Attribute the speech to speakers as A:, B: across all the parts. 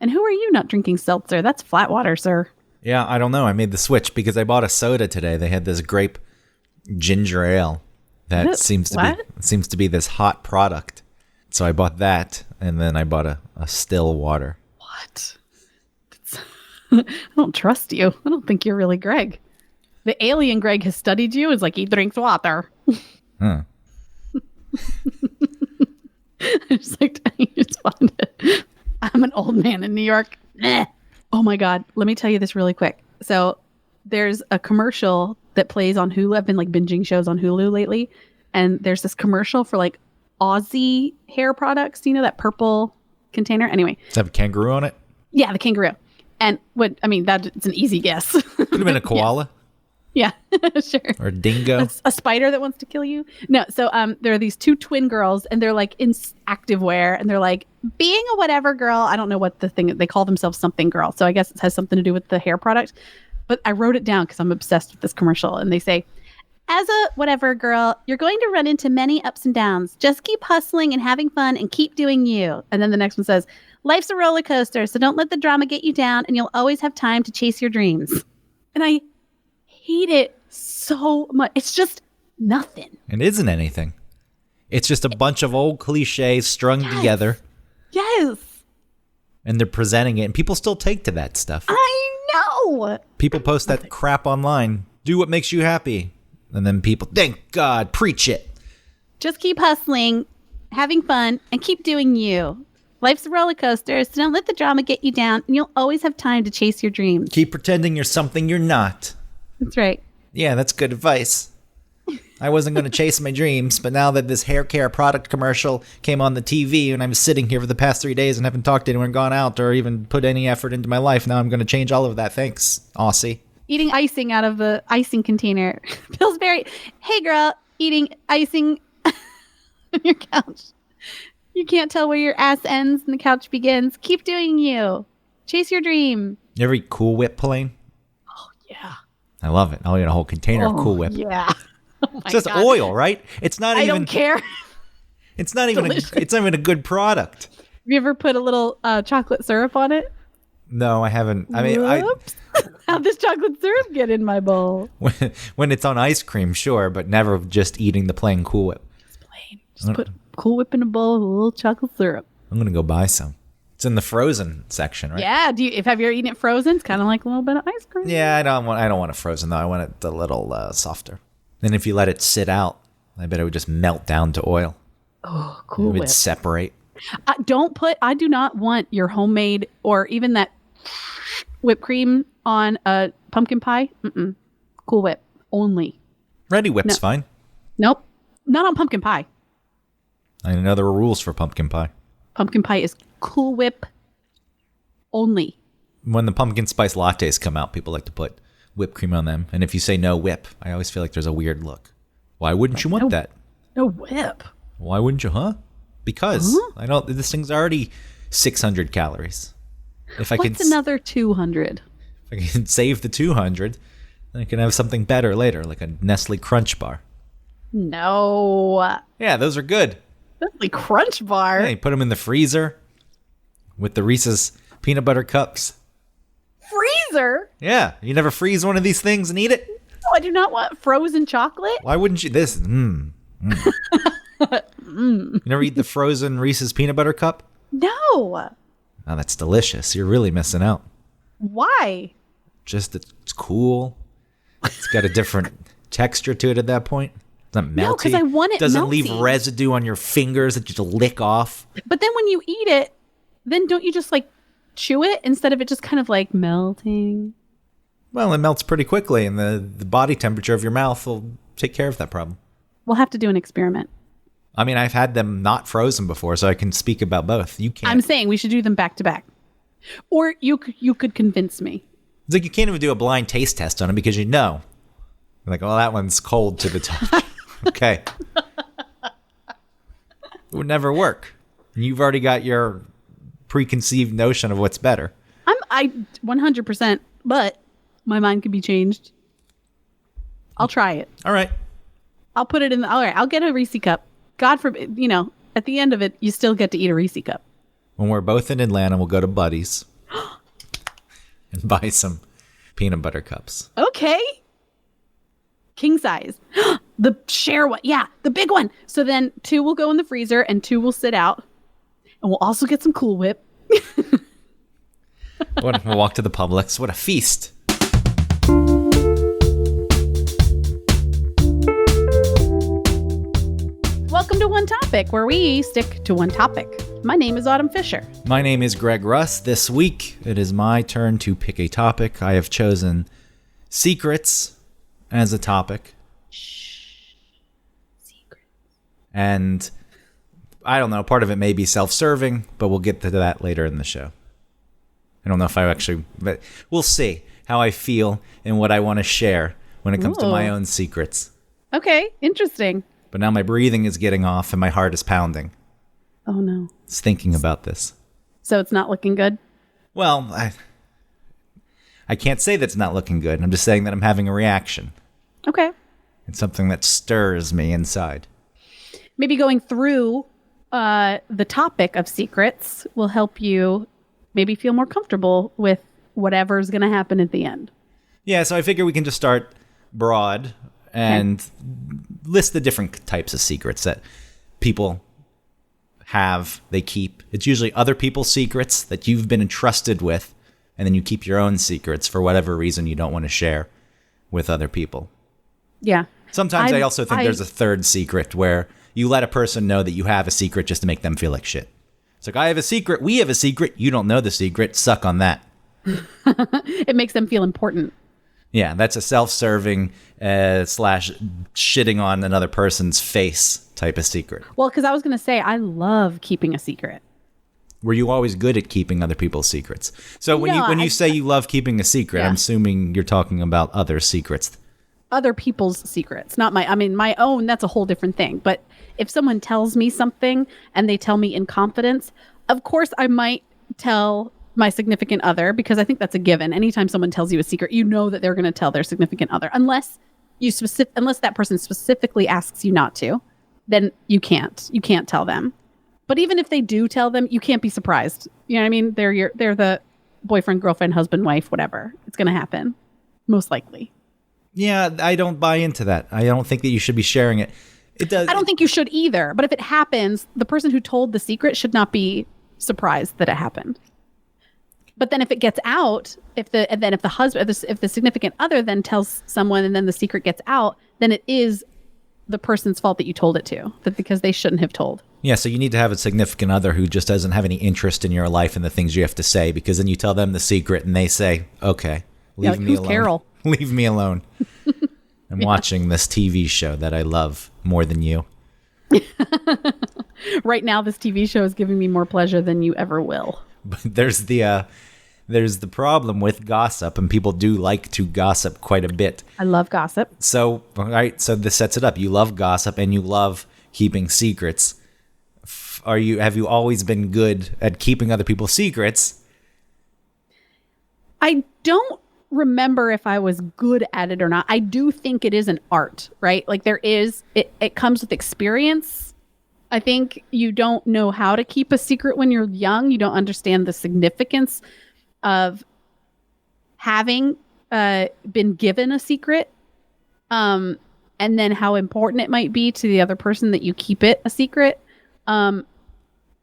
A: And who are you not drinking seltzer? That's flat water, sir.
B: Yeah, I don't know. I made the switch because I bought a soda today. They had this grape ginger ale that seems to be this hot product. So I bought that, and then I bought a still water.
A: What? I don't trust you. I don't think you're really Greg. The alien Greg has studied you. Is like, he drinks water.
B: Huh.
A: I just like to respond. I'm an old man in New York. Oh my God. Let me tell you this really quick. So there's a commercial that plays on Hulu. I've been like binging shows on Hulu lately. And there's this commercial for like Aussie hair products. You know, that purple container? Anyway.
B: Does it have a kangaroo on it?
A: Yeah, the kangaroo. And that's an easy guess.
B: Could have been a koala.
A: Yeah, sure.
B: Or a dingo.
A: A spider that wants to kill you. No, so there are these two twin girls, and they're like in activewear, and they're like, being a whatever girl. I don't know what the thing, they call themselves something girl. So I guess it has something to do with the hair product. But I wrote it down because I'm obsessed with this commercial. And they say, as a whatever girl, you're going to run into many ups and downs. Just keep hustling and having fun and keep doing you. And then the next one says, life's a roller coaster, so don't let the drama get you down, and you'll always have time to chase your dreams. And I hate it so much. It's just nothing.
B: It isn't anything. It's just a bunch of old cliches strung together.
A: Yes.
B: And they're presenting it, and people still take to that stuff.
A: I know.
B: People post that crap online. Do what makes you happy. And then people, thank God, preach it.
A: Just keep hustling, having fun, and keep doing you. Life's a roller coaster, so don't let the drama get you down, and you'll always have time to chase your dreams.
B: Keep pretending you're something you're not.
A: That's right.
B: Yeah, that's good advice. I wasn't going to chase my dreams, but now that this hair care product commercial came on the TV and I'm sitting here for the past 3 days and haven't talked to anyone, gone out, or even put any effort into my life, now I'm going to change all of that. Thanks, Aussie.
A: Eating icing out of the icing container. Pillsbury, hey girl, eating icing on your couch. You can't tell where your ass ends and the couch begins. Keep doing you. Chase your dream.
B: You ever eat Cool Whip plain?
A: Oh, yeah.
B: I love it. I'll eat a whole container of Cool Whip.
A: Yeah. Oh
B: it's just God. Oil, right? It's not even.
A: I don't care.
B: It's not even. It's not even a good product.
A: Have you ever put a little chocolate syrup on it?
B: No, I haven't. I mean,
A: whoops. How'd this chocolate syrup get in my bowl?
B: When it's on ice cream, sure, but never just eating the plain Cool Whip.
A: Just plain. Just put Cool Whip in a bowl with a little chocolate syrup.
B: I'm gonna go buy some. It's in the frozen section, right?
A: Yeah. Have you ever eaten it frozen? It's kind of like a little bit of ice cream.
B: Yeah, I don't want it frozen though. I want it a little softer. Then if you let it sit out, I bet it would just melt down to oil.
A: Oh, Cool Whip.
B: It would separate.
A: I do not want your homemade or even that whipped cream on a pumpkin pie. Mm-mm. Cool Whip only.
B: Ready Whip's fine.
A: Nope. Not on pumpkin pie.
B: I know there are rules for pumpkin pie.
A: Pumpkin pie is Cool Whip only.
B: When the pumpkin spice lattes come out, people like to put whipped cream on them. And if you say no whip, I always feel like there's a weird look. Why wouldn't you want that?
A: No whip.
B: Why wouldn't you, huh? Because I don't. This thing's already 600 calories.
A: What's another 200?
B: If I can save the 200, then I can have something better later, like a Nestle Crunch bar.
A: No.
B: Yeah, those are good.
A: Nestle Crunch bar?
B: Yeah, you put them in the freezer with the Reese's peanut butter cups.
A: Freezer?
B: Yeah, you never freeze one of these things and eat it?
A: No, I do not want frozen chocolate.
B: Why wouldn't you? You never eat the frozen Reese's peanut butter cup?
A: No.
B: Oh, that's delicious. You're really missing out.
A: Why?
B: Just it's cool. It's got a different texture to it at that point. It's not melty. No,
A: because I want it
B: Doesn't
A: melty.
B: leave residue on your fingers that you just lick off.
A: But then when you eat it, then don't you just like chew it instead of it just kind of like melting?
B: Well, it melts pretty quickly, and the body temperature of your mouth will take care of that problem.
A: We'll have to do an experiment.
B: I mean, I've had them not frozen before, so I can speak about both. You can't.
A: I'm saying we should do them back to back. Or you could convince me.
B: It's like you can't even do a blind taste test on it because you know. You're like, oh, that one's cold to the touch. Okay. It would never work. You've already got your preconceived notion of what's better.
A: I 100%, but my mind could be changed. I'll try it.
B: All right.
A: I'll put it in all right, I'll get a Reese cup. God forbid, at the end of it, you still get to eat a Reese cup.
B: When we're both in Atlanta, we'll go to Buddy's. and buy some peanut butter cups.
A: Okay. King size. The share one. Yeah, the big one. So then 2 will go in the freezer and 2 will sit out. And we'll also get some Cool Whip.
B: We'll walk to the Publix. What a feast.
A: Welcome to One Topic, where we stick to one topic. My name is Autumn Fisher.
B: My name is Greg Russ. This week, it is my turn to pick a topic. I have chosen secrets as a topic.
A: Secret.
B: And I don't know, part of it may be self-serving, but we'll get to that later in the show. I don't know if I actually, but we'll see how I feel and what I want to share when it comes to my own secrets.
A: Okay, interesting.
B: But now my breathing is getting off and my heart is pounding.
A: Oh, no.
B: It's thinking about this.
A: So it's not looking good?
B: Well, I can't say that's not looking good. I'm just saying that I'm having a reaction.
A: Okay.
B: It's something that stirs me inside.
A: Maybe going through the topic of secrets will help you maybe feel more comfortable with whatever's going to happen at the end.
B: Yeah, so I figure we can just start broad and list the different types of secrets that people have, they keep. It's usually other people's secrets that you've been entrusted with, and then you keep your own secrets for whatever reason you don't want to share with other people.
A: Yeah.
B: Sometimes I also think there's a third secret where you let a person know that you have a secret just to make them feel like shit. It's like, I have a secret, we have a secret, you don't know the secret, suck on that.
A: It makes them feel important.
B: Yeah, that's a self-serving / shitting on another person's face type of secret.
A: Well, because I was going to say, I love keeping a secret.
B: Were you always good at keeping other people's secrets? So when you say you love keeping a secret, yeah. I'm assuming you're talking about other secrets.
A: Other people's secrets, not my own, that's a whole different thing. But if someone tells me something and they tell me in confidence, of course I might tell my significant other, because I think that's a given. Anytime someone tells you a secret, you know that they're going to tell their significant other, unless that person specifically asks you not to, then you can't tell them. But even if they do tell them, you can't be surprised. You know what I mean? They're the boyfriend, girlfriend, husband, wife, whatever. It's going to happen, most likely.
B: Yeah, I don't buy into that. I don't think that you should be sharing it. It does. I
A: don't think you should either. But if it happens, the person who told the secret should not be surprised that it happened. But then if it gets out, if the significant other then tells someone and then the secret gets out, then it is the person's fault that you told it to, because they shouldn't have told.
B: Yeah, so you need to have a significant other who just doesn't have any interest in your life and the things you have to say, because then you tell them the secret and they say, okay, leave me alone.
A: Carol?
B: Leave me alone. I'm watching this TV show that I love more than you.
A: Right now, this TV show is giving me more pleasure than you ever will.
B: But there's the problem with gossip, and people do like to gossip quite a bit.
A: I love gossip.
B: So, all right, so this sets it up. You love gossip and you love keeping secrets. Have you always been good at keeping other people's secrets?
A: I don't remember if I was good at it or not. I do think it is an art, right? Like it comes with experience. I think you don't know how to keep a secret when you're young. You don't understand the significance of having been given a secret, and then how important it might be to the other person that you keep it a secret. I'm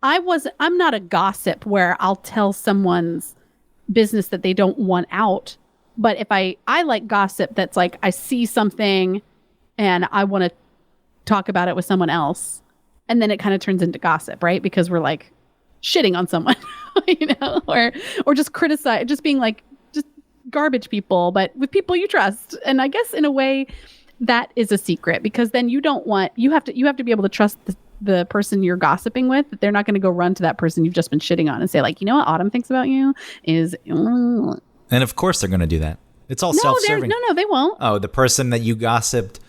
A: not a gossip where I'll tell someone's business that they don't want out. But if I like gossip that's like, I see something and I want to talk about it with someone else. And then it kind of turns into gossip, right? Because we're like shitting on someone, or just just being like, just garbage people, but with people you trust. And I guess in a way that is a secret, because then you have to be able to trust the person you're gossiping with, that they're not going to go run to that person you've just been shitting on and say like, you know what Autumn thinks about you is.
B: And of course they're going to do that. It's all self-serving.
A: No, they won't.
B: Oh, the person that you gossiped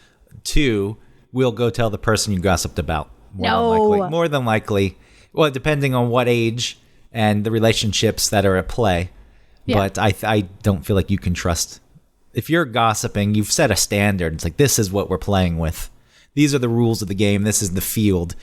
B: to will go tell the person you gossiped about. More than likely. Well, depending on what age and the relationships that are at play. Yeah. But I don't feel like you can trust. If you're gossiping, you've set a standard. It's like, this is what we're playing with. These are the rules of the game. This is the field.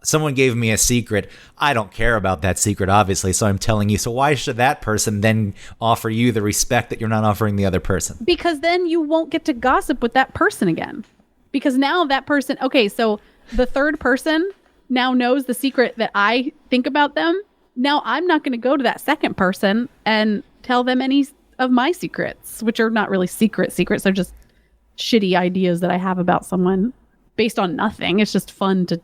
B: someone gave me a secret. I don't care about that secret, obviously, so I'm telling you. So why should that person then offer you the respect that you're not offering the other person?
A: Because then you won't get to gossip with that person again. Because now that person, okay, so the third person now knows the secret that I think about them. Now I'm not going to go to that second person and tell them any of my secrets, which are not really secrets. They're just shitty ideas that I have about someone based on nothing. It's just fun to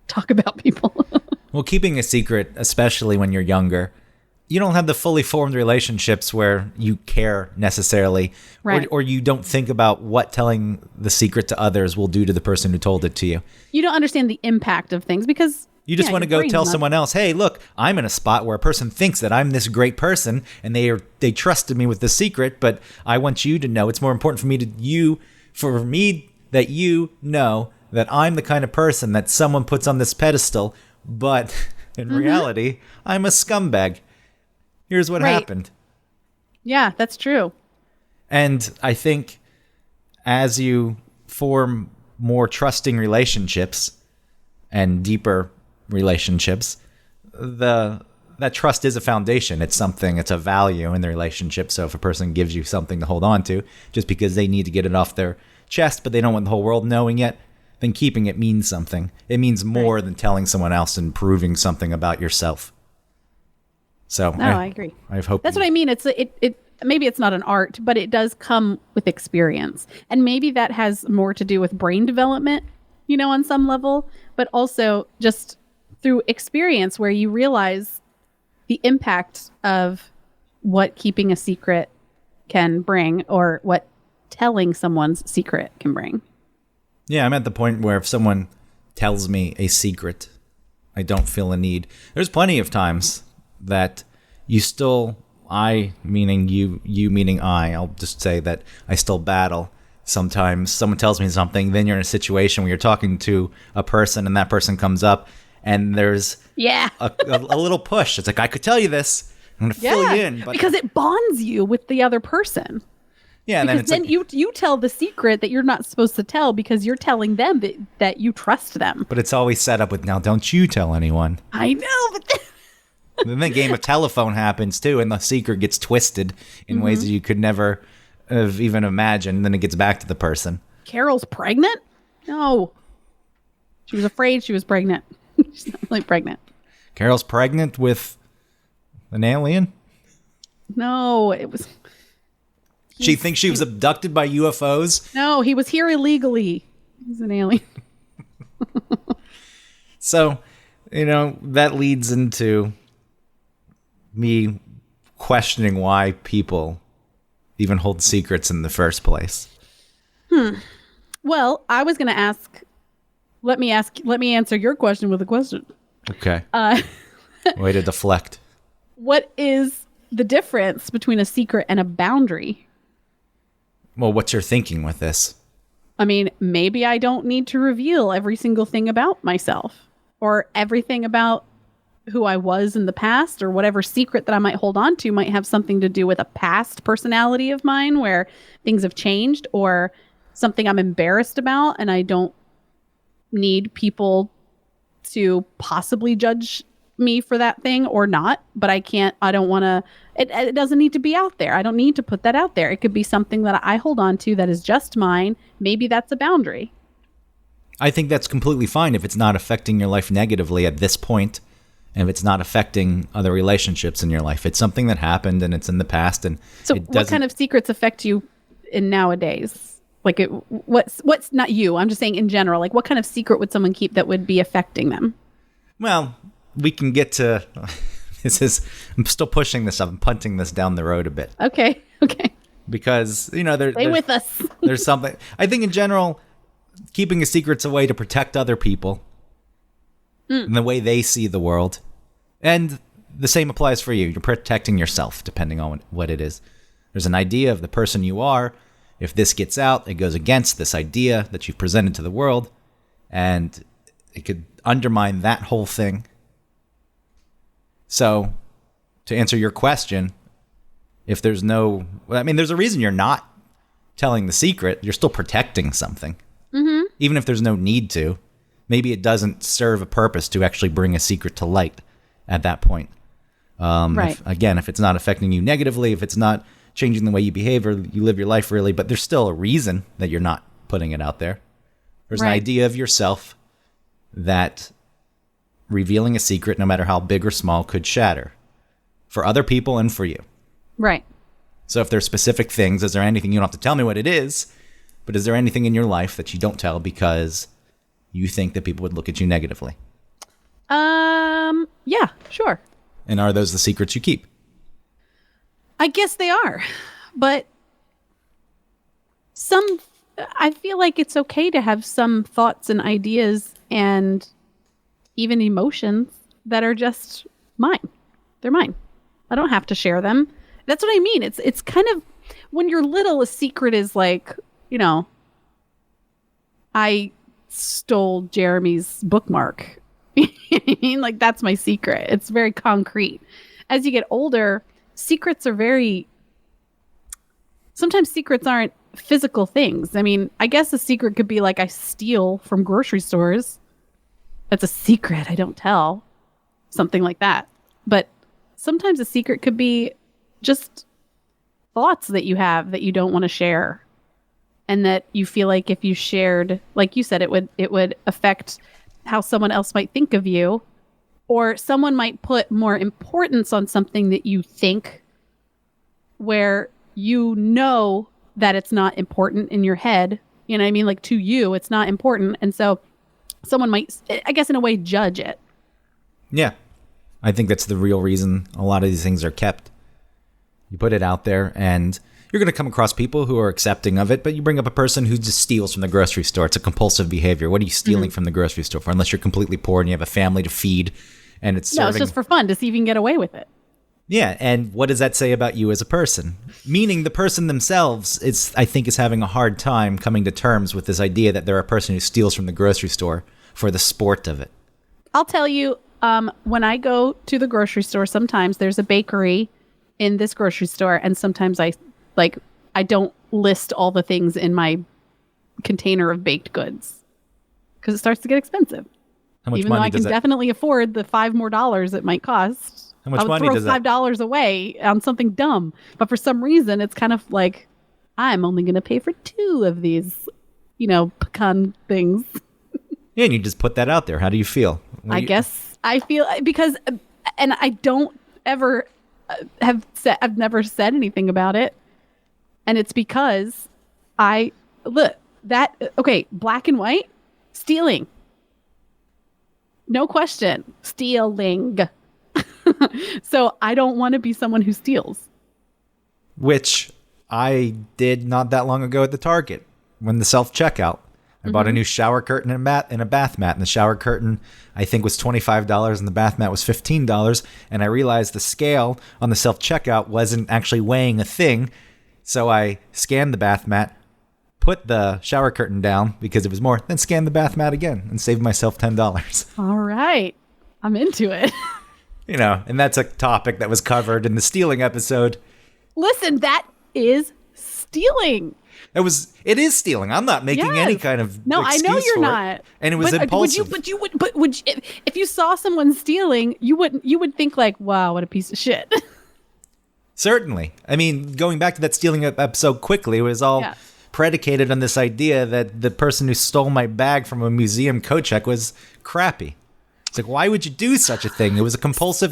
A: talk about people.
B: Well, keeping a secret, especially when you're younger, you don't have the fully formed relationships where you care necessarily,
A: right.
B: or you don't think about what telling the secret to others will do to the person who told it to you.
A: You don't understand the impact of things because
B: you just want to go tell someone else, hey, look, I'm in a spot where a person thinks that I'm this great person and they trusted me with the secret, but I want you to know it's more important for me that you know that I'm the kind of person that someone puts on this pedestal, but in reality, I'm a scumbag. Here's what happened.
A: Yeah, that's true.
B: And I think as you form more trusting relationships and deeper relationships, that trust is a foundation. It's a value in the relationship. So if a person gives you something to hold on to just because they need to get it off their chest, but they don't want the whole world knowing it, then keeping it means something. It means more than telling someone else and proving something about yourself. So
A: I agree.
B: I hope
A: that's what I mean. It maybe it's not an art, but it does come with experience, and maybe that has more to do with brain development, on some level, but also just through experience where you realize the impact of what keeping a secret can bring, or what telling someone's secret can bring.
B: Yeah, I'm at the point where if someone tells me a secret, I don't feel a need. There's plenty of times that I, meaning you meaning I'll just say that I still battle. Sometimes someone tells me something, then you're in a situation where you're talking to a person and that person comes up and there's a little push. It's like, I could tell you this. I'm going to fill you in. But
A: because it bonds you with the other person.
B: Yeah, and
A: because then you tell the secret that you're not supposed to tell because you're telling them that you trust them.
B: But it's always set up with, now don't you tell anyone.
A: I know, but
B: then the game of telephone happens too, and the secret gets twisted in ways that you could never have even imagined. And then it gets back to the person.
A: Carol's pregnant? No. She was afraid she was pregnant. She's not really pregnant.
B: Carol's pregnant with an alien?
A: No, it was...
B: She thinks she was abducted by UFOs?
A: No, he was here illegally. He's an alien.
B: So, that leads into me questioning why people even hold secrets in the first place.
A: Well, I was going to ask, let me answer your question with a question.
B: Okay. Way to deflect.
A: What is the difference between a secret and a boundary?
B: Well, what's your thinking with this?
A: I mean, maybe I don't need to reveal every single thing about myself or everything about who I was in the past, or whatever secret that I might hold on to might have something to do with a past personality of mine where things have changed, or something I'm embarrassed about and I don't need people to possibly judge me for that thing or not, but I don't want to, it doesn't need to be out there. I don't need to put that out there. It could be something that I hold on to that is just mine. Maybe that's a boundary.
B: I think that's completely fine if it's not affecting your life negatively at this point, and if it's not affecting other relationships in your life. It's something that happened and it's in the past. And
A: so what kind of secrets affect you in nowadays? Like what's not you, I'm just saying in general, like what kind of secret would someone keep that would be affecting them?
B: Well, we can get to I'm still pushing this up. I'm punting this down the road a bit.
A: Okay.
B: Because,
A: stay with us.
B: There's something. I think in general, keeping a secret's a way to protect other people and the way they see the world. And the same applies for you. You're protecting yourself, depending on what it is. There's an idea of the person you are. If this gets out, it goes against this idea that you've presented to the world, and it could undermine that whole thing. So, to answer your question, if there's there's a reason you're not telling the secret. You're still protecting something. Mm-hmm. Even if there's no need to. maybe it doesn't serve a purpose to actually bring a secret to light at that point.
A: Right.
B: If it's not affecting you negatively, if it's not changing the way you behave or you live your life really, but there's still a reason that you're not putting it out there. There's an idea of yourself that revealing a secret, no matter how big or small, could shatter for other people and for you.
A: Right.
B: So if there's specific things, is there anything, you don't have to tell me what it is, but is there anything in your life that you don't tell because you think that people would look at you negatively?
A: Yeah, sure.
B: And are those the secrets you keep?
A: I guess they are. But I feel like it's okay to have some thoughts and ideas and even emotions that are just mine. They're mine. I don't have to share them. That's what I mean. It's kind of, when you're little, a secret is like, I stole Jeremy's bookmark. Like, that's my secret. It's very concrete. As you get older, secrets are sometimes secrets aren't physical things. I mean, I guess a secret could be like, I steal from grocery stores. That's a secret I don't tell. Something like that. But sometimes a secret could be just thoughts that you have that you don't want to share. And that you feel like if you shared, like you said, it would affect how someone else might think of you, or someone might put more importance on something that you think, where you know that it's not important in your head. You know what I mean? Like, to you, it's not important. And so someone might, I guess, in a way, judge it.
B: Yeah. I think that's the real reason a lot of these things are kept. You put it out there and you're going to come across people who are accepting of it, but you bring up a person who just steals from the grocery store. It's a compulsive behavior. What are you stealing from the grocery store for? Unless you're completely poor and you have a family to feed and it's serving.
A: No, it's just for fun to see if you can get away with it.
B: Yeah, and what does that say about you as a person? Meaning the person themselves, I think, is having a hard time coming to terms with this idea that they're a person who steals from the grocery store for the sport of it.
A: I'll tell you, when I go to the grocery store, sometimes there's a bakery in this grocery store, and sometimes I don't list all the things in my container of baked goods because it starts to get expensive.
B: How much
A: Even
B: money
A: though I can definitely afford the $5 more it might cost.
B: How much money does
A: that? I would throw $5 away on something dumb, but for some reason, it's kind of like, I'm only going to pay for 2 of these, pecan things.
B: Yeah, and you just put that out there. How do you feel?
A: I guess I feel, because, and I don't ever I've never said anything about it. And it's because black and white, stealing. No question, stealing. So I don't want to be someone who steals.
B: Which I did not that long ago at the Target when the self-checkout. I bought a new shower curtain and a bath mat. And the shower curtain, I think, was $25 and the bath mat was $15. And I realized the scale on the self-checkout wasn't actually weighing a thing. So I scanned the bath mat, put the shower curtain down because it was more, then scanned the bath mat again and saved myself $10.
A: All right. I'm into it.
B: And that's a topic that was covered in the stealing episode.
A: Listen, that is stealing.
B: It is stealing. I'm not making any kind of
A: no. I know you're not.
B: And it was impulsive.
A: Would you if you saw someone stealing, you would think like, wow, what a piece of shit.
B: Certainly. I mean, going back to that stealing episode quickly, it was all predicated on this idea that the person who stole my bag from a museum coat check was crappy. It's like, why would you do such a thing? It was a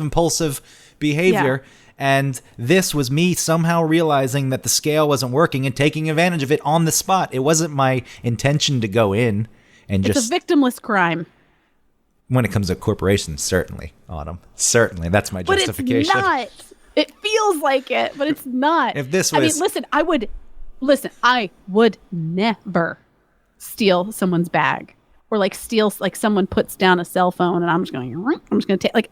B: impulsive behavior. Yeah. And this was me somehow realizing that the scale wasn't working and taking advantage of it on the spot. It wasn't my intention to go in and
A: It's a victimless crime.
B: When it comes to corporations, certainly, Autumn. Certainly. That's my justification.
A: But it's not. It feels like it, but it's not.
B: If this was...
A: I would never steal someone's bag. Or steal, someone puts down a cell phone and I'm just going to take,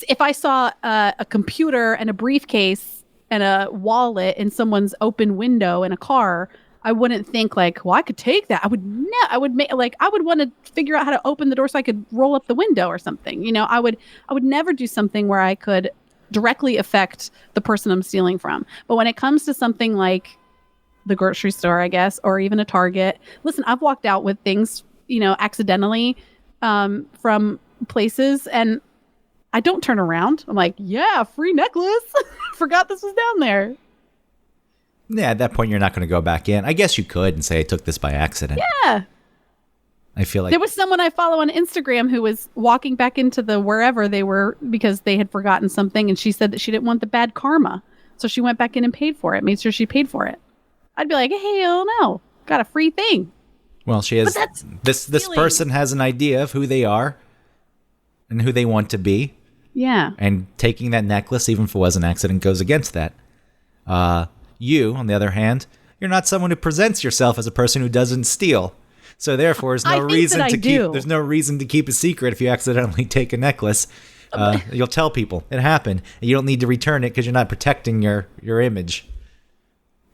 A: if I saw a computer and a briefcase and a wallet in someone's open window in a car, I wouldn't think I could take that. I would want to figure out how to open the door so I could roll up the window or something. I would never do something where I could directly affect the person I'm stealing from. But when it comes to something like the grocery store, I guess, or even a Target, listen, I've walked out with things, accidentally from places, and I don't turn around. I'm like, yeah, free necklace. Forgot this was down there.
B: Yeah, at that point, you're not going to go back in. I guess you could and say, I took this by accident.
A: Yeah.
B: I feel like
A: there was someone I follow on Instagram who was walking back into the wherever they were because they had forgotten something, and she said that she didn't want the bad karma. So she went back in and paid for it, made sure she paid for it. I'd be like, hey, hell no. Got a free thing.
B: Well, she has this person has an idea of who they are and who they want to be.
A: Yeah.
B: And taking that necklace, even if it was an accident, goes against that. You, on the other hand, you're not someone who presents yourself as a person who doesn't steal. So therefore, there's no reason to keep a secret if you accidentally take a necklace. You'll tell people it happened. And you don't need to return it because you're not protecting your image.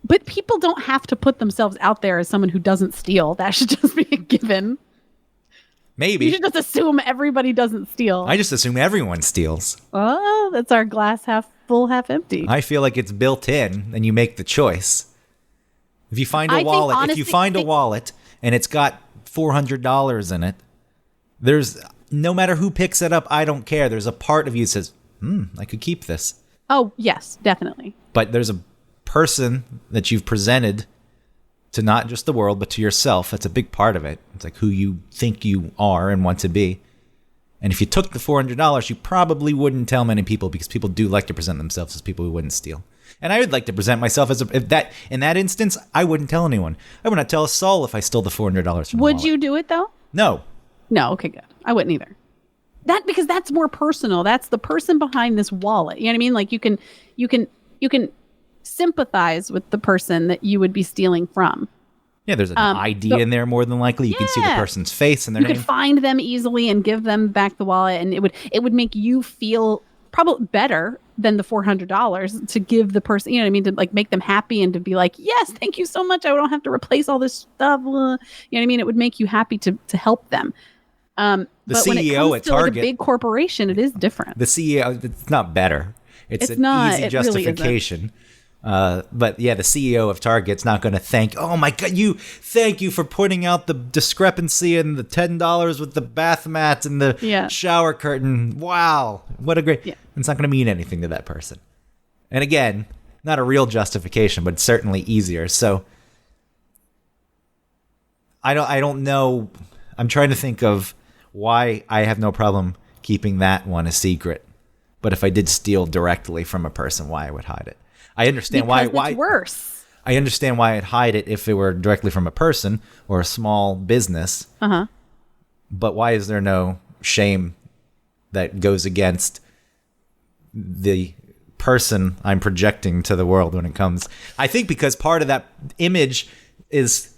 A: But people don't have to put themselves out there as someone who doesn't steal. That should just be a given.
B: Maybe.
A: You should just assume everybody doesn't steal.
B: I just assume everyone steals.
A: Oh, that's our glass half full, half empty.
B: I feel like it's built in and you make the choice. If you find a wallet, and it's got $400 in it, there's no matter who picks it up, I don't care. There's a part of you that says, I could keep this.
A: Oh, yes, definitely.
B: But there's a person that you've presented to not just the world, but to yourself. That's a big part of it. It's like who you think you are and want to be. And if you took the $400, you probably wouldn't tell many people because people do like to present themselves as people who wouldn't steal. And I would like to present myself as in that instance, I wouldn't tell anyone. I would not tell a soul if I stole the $400 from the wallet.
A: Would you do it though?
B: No.
A: No. Okay, good. I wouldn't either. Because that's more personal. That's the person behind this wallet. You know what I mean? Like you can sympathize with the person that you would be stealing from.
B: Yeah, there's an ID in there more than likely. You can see the person's face and their name.
A: You could find them easily and give them back the wallet, and it would make you feel probably better than the $400 to give the person, you know what I mean, to like make them happy and to be like, yes, thank you so much. I don't have to replace all this stuff. You know what I mean? It would make you happy to help them.
B: The
A: but
B: CEO
A: when it comes
B: at
A: to
B: Target,
A: like a big corporation, it is different.
B: The CEO, it's not better. It's an easy justification. But yeah, the CEO of Target's not going to oh my God, thank you for pointing out the discrepancy in the $10 with the bath mat and the shower curtain. Wow. What a great, it's not going to mean anything to that person. And again, not a real justification, but certainly easier. So I don't know. I'm trying to think of why I have no problem keeping that one a secret. But if I did steal directly from a person, why I would hide it. I understand why
A: it's worse.
B: I understand why I'd hide it if it were directly from a person or a small business.
A: Uh-huh.
B: But why is there no shame that goes against the person I'm projecting to the world when it comes? I think because part of that image is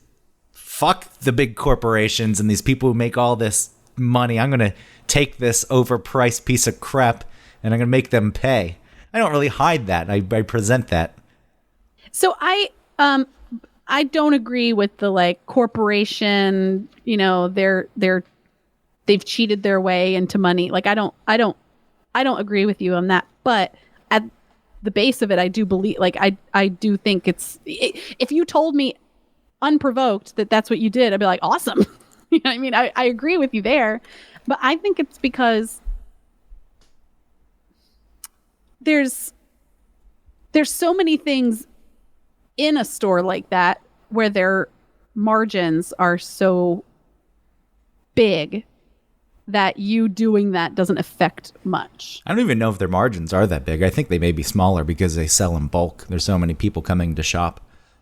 B: fuck the big corporations and these people who make all this money. I'm going to take this overpriced piece of crap and I'm going to make them pay. I don't really hide that. I present that. So
A: I don't agree with the like corporation, you know, they've cheated their way into money. Like I don't agree with you on that. But at the base of it, I do believe, like I do think if you told me unprovoked that that's what you did, I'd be like, awesome. You know what I mean? I agree with you there. But I think it's because there's so many things in a store like that where their margins are so big that you doing that doesn't affect much.
B: I don't even know if their margins are that big. I think they may be smaller because they sell in bulk. There's so many people coming to shop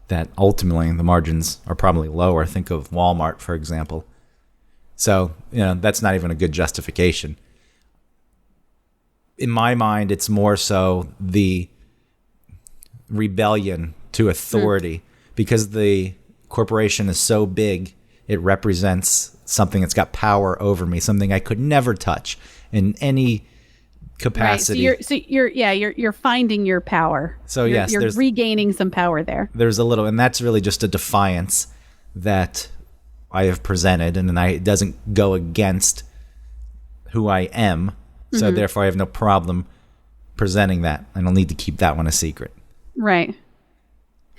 B: that ultimately the margins are probably lower. Think of Walmart, for example. So, you know, that's not even a good justification. In my mind, it's more so the rebellion to authority because the corporation is so big, it represents something that's got power over me, something I could never touch in any capacity.
A: Right. So you're finding your power.
B: So yes,
A: you're regaining some power there.
B: There's a little, and that's really just a defiance that I have presented, and it doesn't go against who I am. So therefore, I have no problem presenting that. I don't need to keep that one a secret.
A: Right.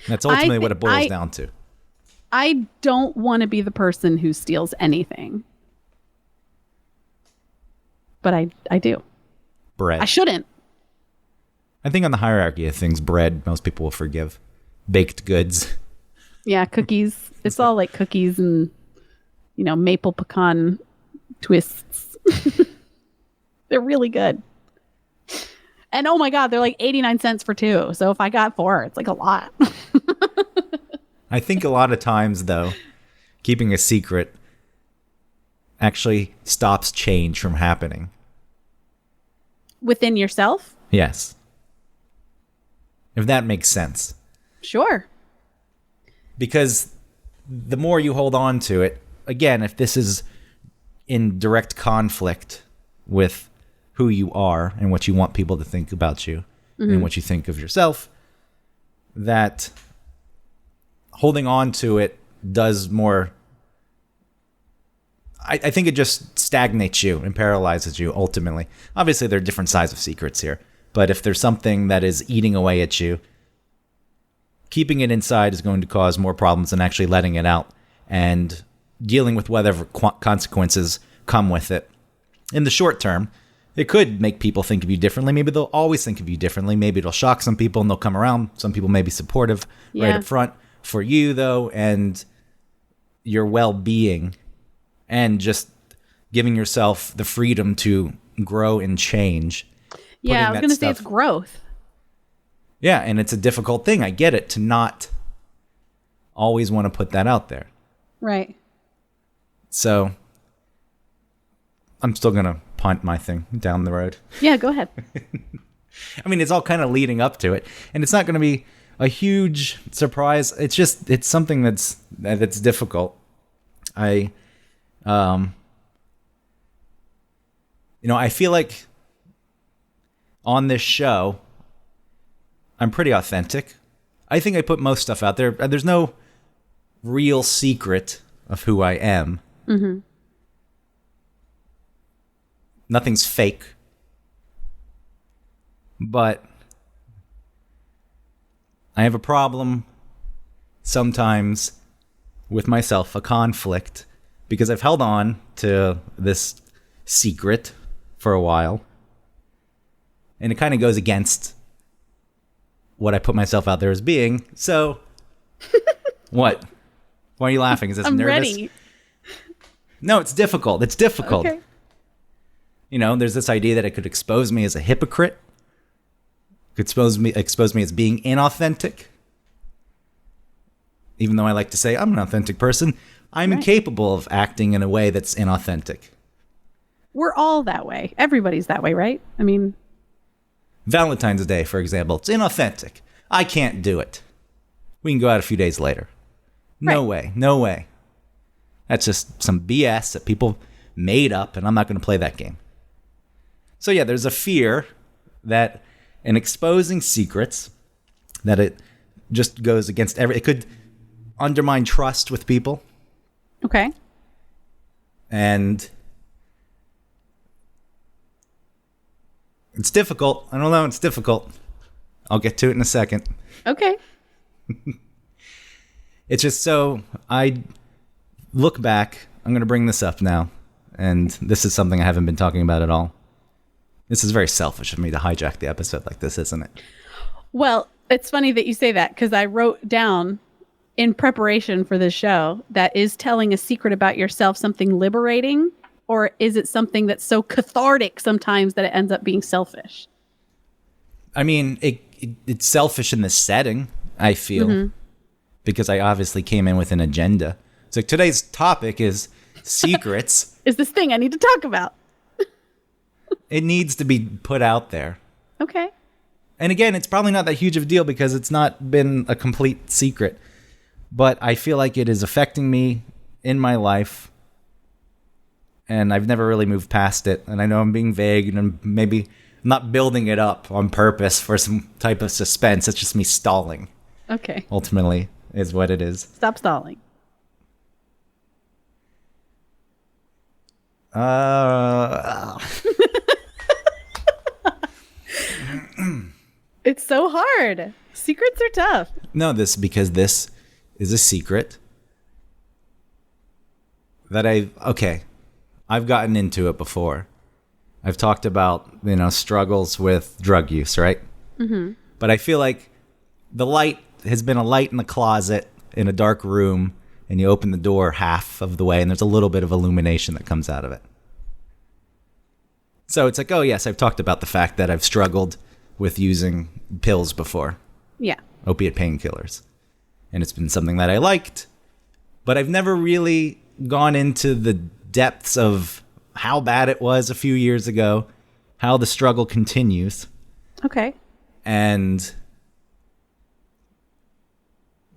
B: That's ultimately what it boils down to.
A: I don't want to be the person who steals anything. but I do.
B: Bread.
A: I shouldn't.
B: I think on the hierarchy of things, bread, most people will forgive. Baked goods.
A: Yeah, cookies. It's all like cookies and, maple pecan twists. They're really good. And oh my God, they're like 89 cents for 2. So if I got 4, it's like a lot.
B: I think a lot of times, though, keeping a secret actually stops change from happening.
A: Within yourself?
B: Yes. If that makes sense.
A: Sure.
B: Because the more you hold on to it, again, if this is in direct conflict with who you are and what you want people to think about you and what you think of yourself, that holding on to it does more. I think it just stagnates you and paralyzes you ultimately. Obviously, there are different sides of secrets here, but if there's something that is eating away at you, keeping it inside is going to cause more problems than actually letting it out and dealing with whatever consequences come with it. In the short term, it could make people think of you differently. Maybe they'll always think of you differently. Maybe it'll shock some people and they'll come around. Some people may be supportive right up front. For you, though, and your well-being and just giving yourself the freedom to grow and change.
A: Yeah, I was going to say it's growth.
B: Yeah, and it's a difficult thing. I get it, to not always want to put that out there.
A: Right.
B: So I'm still going to punt my thing down the road.
A: Yeah, go ahead.
B: I mean, it's all kind of leading up to it, and it's not going to be a huge surprise. It's something that's difficult. I feel like on this show, I'm pretty authentic. I think I put most stuff out there. There's no real secret of who I am. Mm-hmm. Nothing's fake. But I have a problem sometimes with myself, a conflict, because I've held on to this secret for a while. And it kind of goes against what I put myself out there as being. So, what? Why are you laughing? Is this nervous?
A: Ready.
B: No, it's difficult. It's difficult.
A: Okay.
B: There's this idea that it could expose me as a hypocrite. Could expose me as being inauthentic. Even though I like to say I'm an authentic person, I'm incapable of acting in a way that's inauthentic.
A: We're all that way. Everybody's that way, right? I mean,
B: Valentine's Day, for example, it's inauthentic. I can't do it. We can go out a few days later. No way. No way. That's just some BS that people made up, and I'm not going to play that game. So yeah, there's a fear that in exposing secrets, that it just goes against it could undermine trust with people.
A: Okay.
B: And it's difficult. I don't know. It's difficult. I'll get to it in a second.
A: Okay.
B: It's just so I look back. I'm going to bring this up now. And this is something I haven't been talking about at all. This is very selfish of me to hijack the episode like this, isn't it?
A: Well, it's funny that you say that, because I wrote down in preparation for this show that is telling a secret about yourself something liberating, or is it something that's so cathartic sometimes that it ends up being selfish?
B: I mean, it's selfish in the setting, I feel, because I obviously came in with an agenda. So today's topic is secrets.
A: Is this thing I need to talk about?
B: It needs to be put out there.
A: Okay.
B: And again, it's probably not that huge of a deal because it's not been a complete secret. But I feel like it is affecting me in my life. And I've never really moved past it. And I know I'm being vague and I'm maybe not building it up on purpose for some type of suspense. It's just me stalling.
A: Okay.
B: Ultimately, is what it is.
A: Stop stalling. It's so hard. Secrets are tough.
B: No, because this is a secret that I've gotten into it before. I've talked about, struggles with drug use, right? Mm-hmm. But I feel like the light has been a light in the closet in a dark room, and you open the door half of the way, and there's a little bit of illumination that comes out of it. So it's like, oh, yes, I've talked about the fact that I've struggled with using pills before.
A: Yeah.
B: Opiate painkillers. And it's been something that I liked, but I've never really gone into the depths of how bad it was a few years ago, how the struggle continues.
A: Okay.
B: And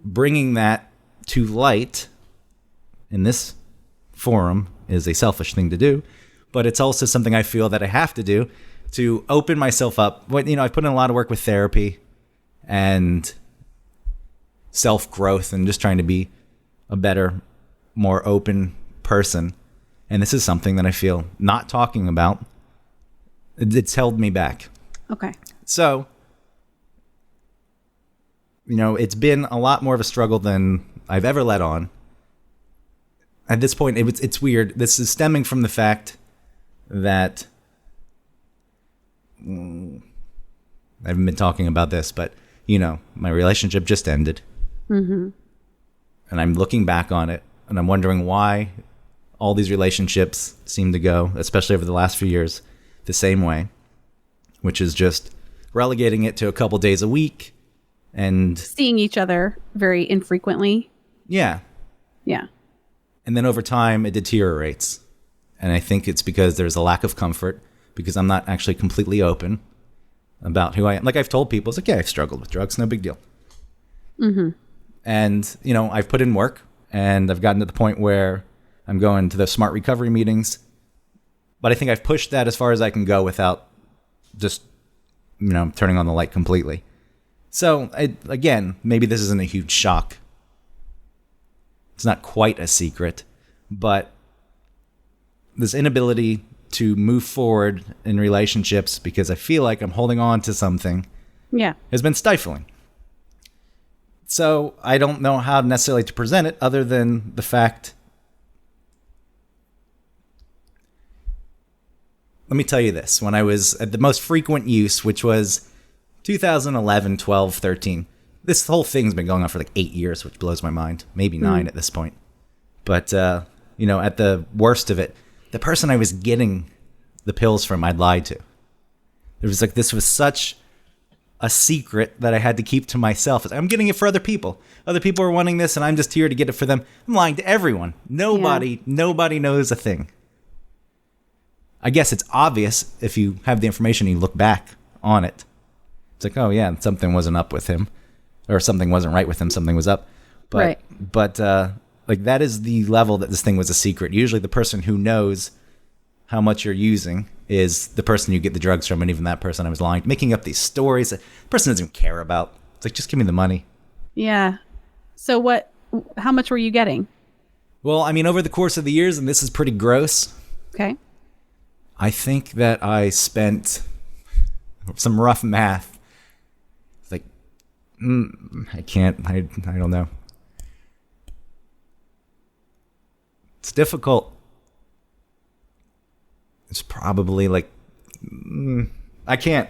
B: bringing that to light in this forum is a selfish thing to do, but it's also something I feel that I have to do to open myself up. I've put in a lot of work with therapy and self-growth and just trying to be a better, more open person. And this is something that I feel not talking about, it's held me back.
A: Okay.
B: So, it's been a lot more of a struggle than I've ever let on. At this point, it's weird. This is stemming from the fact that I haven't been talking about this, but my relationship just ended. Mm-hmm. And I'm looking back on it, and I'm wondering why all these relationships seem to go, especially over the last few years, the same way, which is just relegating it to a couple days a week and
A: seeing each other very infrequently.
B: Yeah.
A: Yeah.
B: And then over time, it deteriorates. And I think it's because there's a lack of comfort, because I'm not actually completely open about who I am. Like I've told people, it's like, yeah, I've struggled with drugs, no big deal. Mm-hmm. And, I've put in work, and I've gotten to the point where I'm going to the smart recovery meetings. But I think I've pushed that as far as I can go without just, turning on the light completely. So, again, maybe this isn't a huge shock. It's not quite a secret, but this inability to move forward in relationships because I feel like I'm holding on to something has been stifling. So I don't know how necessarily to present it other than the fact. Let me tell you this. When I was at the most frequent use, which was 2011, 12, 13, this whole thing's been going on for like 8 years, which blows my mind. Maybe 9 at this point. But, at the worst of it, the person I was getting the pills from, I'd lied to. It was like, this was such a secret that I had to keep to myself. I'm getting it for other people. Other people are wanting this, and I'm just here to get it for them. I'm lying to everyone. Nobody knows a thing. I guess it's obvious if you have the information and you look back on it. It's like, oh yeah, something wasn't up with him, or something wasn't right with him. Something was up. But that is the level that this thing was a secret. Usually the person who knows how much you're using is the person you get the drugs from, and even that person I was lying, making up these stories that the person doesn't even care about. It's like, just give me the money.
A: Yeah. So how much were you getting?
B: Well, over the course of the years, and this is pretty gross.
A: Okay.
B: I think that I spent some rough math. It's like, I don't know. It's difficult. It's probably like, I can't.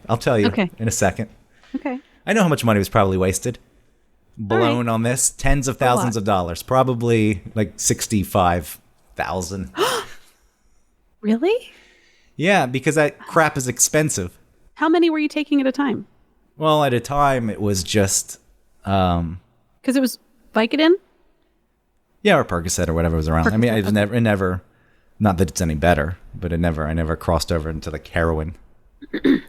B: I'll tell you in a second.
A: Okay.
B: I know how much money was probably wasted, blown on this. Tens of thousands of dollars. Probably like 65,000.
A: Really?
B: Yeah, because that crap is expensive.
A: How many were you taking at a time?
B: Well, at a time, it was just...
A: Because it was Vicodin?
B: Yeah, or Percocet or whatever was around. It never... Not that it's any better, but I never crossed over into like heroin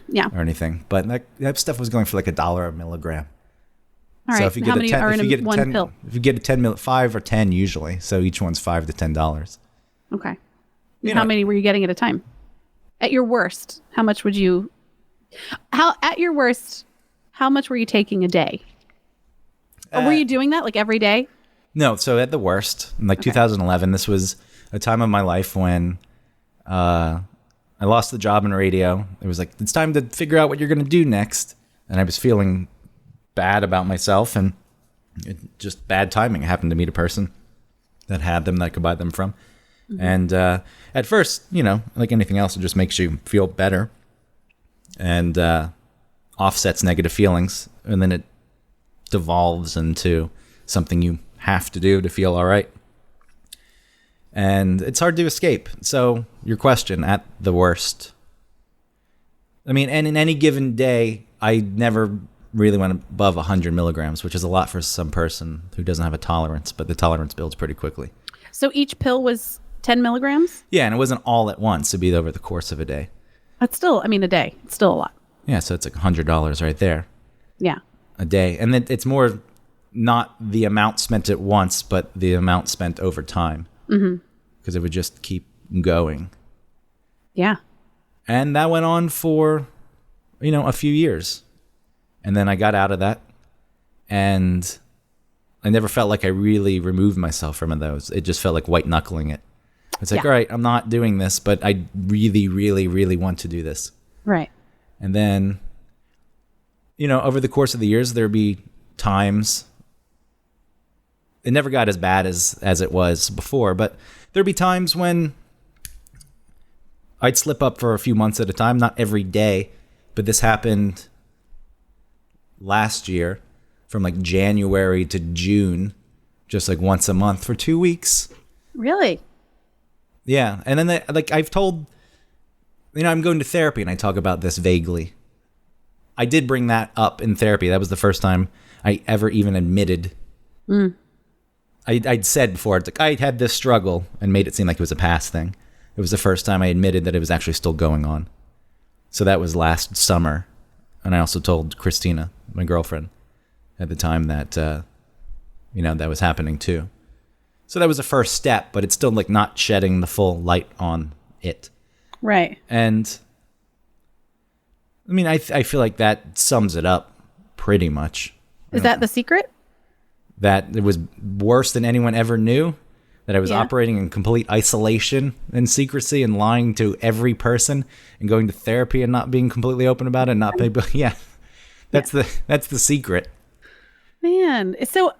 A: yeah.
B: or anything. But that stuff was going for like $1 a milligram.
A: All right. So if you get a 10, if you get one pill?
B: If you get a 10 5 or 10 usually, so each one's $5 to $10.
A: Okay. How many were you getting at a time? At your worst, how much would you? At your worst, how much were you taking a day? Or were you doing that like every day?
B: No. So at the worst, in 2011, this was a time of my life when I lost the job in radio. It was like, it's time to figure out what you're going to do next. And I was feeling bad about myself, and just bad timing. I happened to meet a person that had them that I could buy them from. And at first, like anything else, it just makes you feel better and offsets negative feelings. And then it devolves into something you have to do to feel all right. And it's hard to escape. So your question, at the worst, I mean, and in any given day, I never really went above 100 milligrams, which is a lot for some person who doesn't have a tolerance, but the tolerance builds pretty quickly.
A: So each pill was 10 milligrams?
B: Yeah, and it wasn't all at once. It'd be over the course of a day.
A: That's still, I mean, a day. It's still a lot.
B: Yeah, so it's like $100 right there.
A: Yeah.
B: A day. And then it's more not the amount spent at once, but the amount spent over time. Because it would just keep going.
A: Yeah.
B: And that went on for, a few years. And then I got out of that. And I never felt like I really removed myself from those. It just felt like white knuckling it. It's like, all right, I'm not doing this, but I really, really, really want to do this.
A: Right.
B: And then, over the course of the years, there'd be times. It never got as bad as it was before, but there'd be times when I'd slip up for a few months at a time, not every day, but this happened last year from like January to June, just like once a month for 2 weeks.
A: Really?
B: Yeah. And then I've told, I'm going to therapy and I talk about this vaguely. I did bring that up in therapy. That was the first time I ever even admitted. I'd said before, it's like I had this struggle and made it seem like it was a past thing. It was the first time I admitted that it was actually still going on. So that was last summer. And I also told Christina, my girlfriend, at the time that, that was happening too. So that was a first step, but it's still like not shedding the full light on it.
A: Right.
B: And I mean, I feel like that sums it up pretty much.
A: Is that the secret?
B: That it was worse than anyone ever knew. That I was operating in complete isolation and secrecy and lying to every person and going to therapy and not being completely open about it and not people. Yeah. That's the secret.
A: Man, so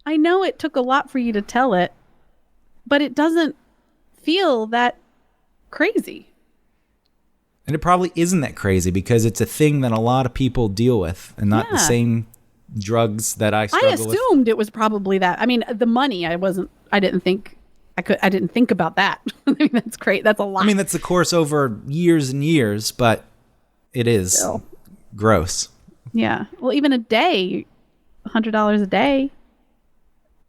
A: I know it took a lot for you to tell it, but it doesn't feel that crazy.
B: And it probably isn't that crazy because it's a thing that a lot of people deal with and not the same drugs that I struggle with.
A: I assumed it was probably that. I mean, the money, I didn't think about that. I mean, that's great. That's a lot.
B: I mean, that's the course over years and years, but it is gross.
A: Yeah. Well, even a day, $100 a day.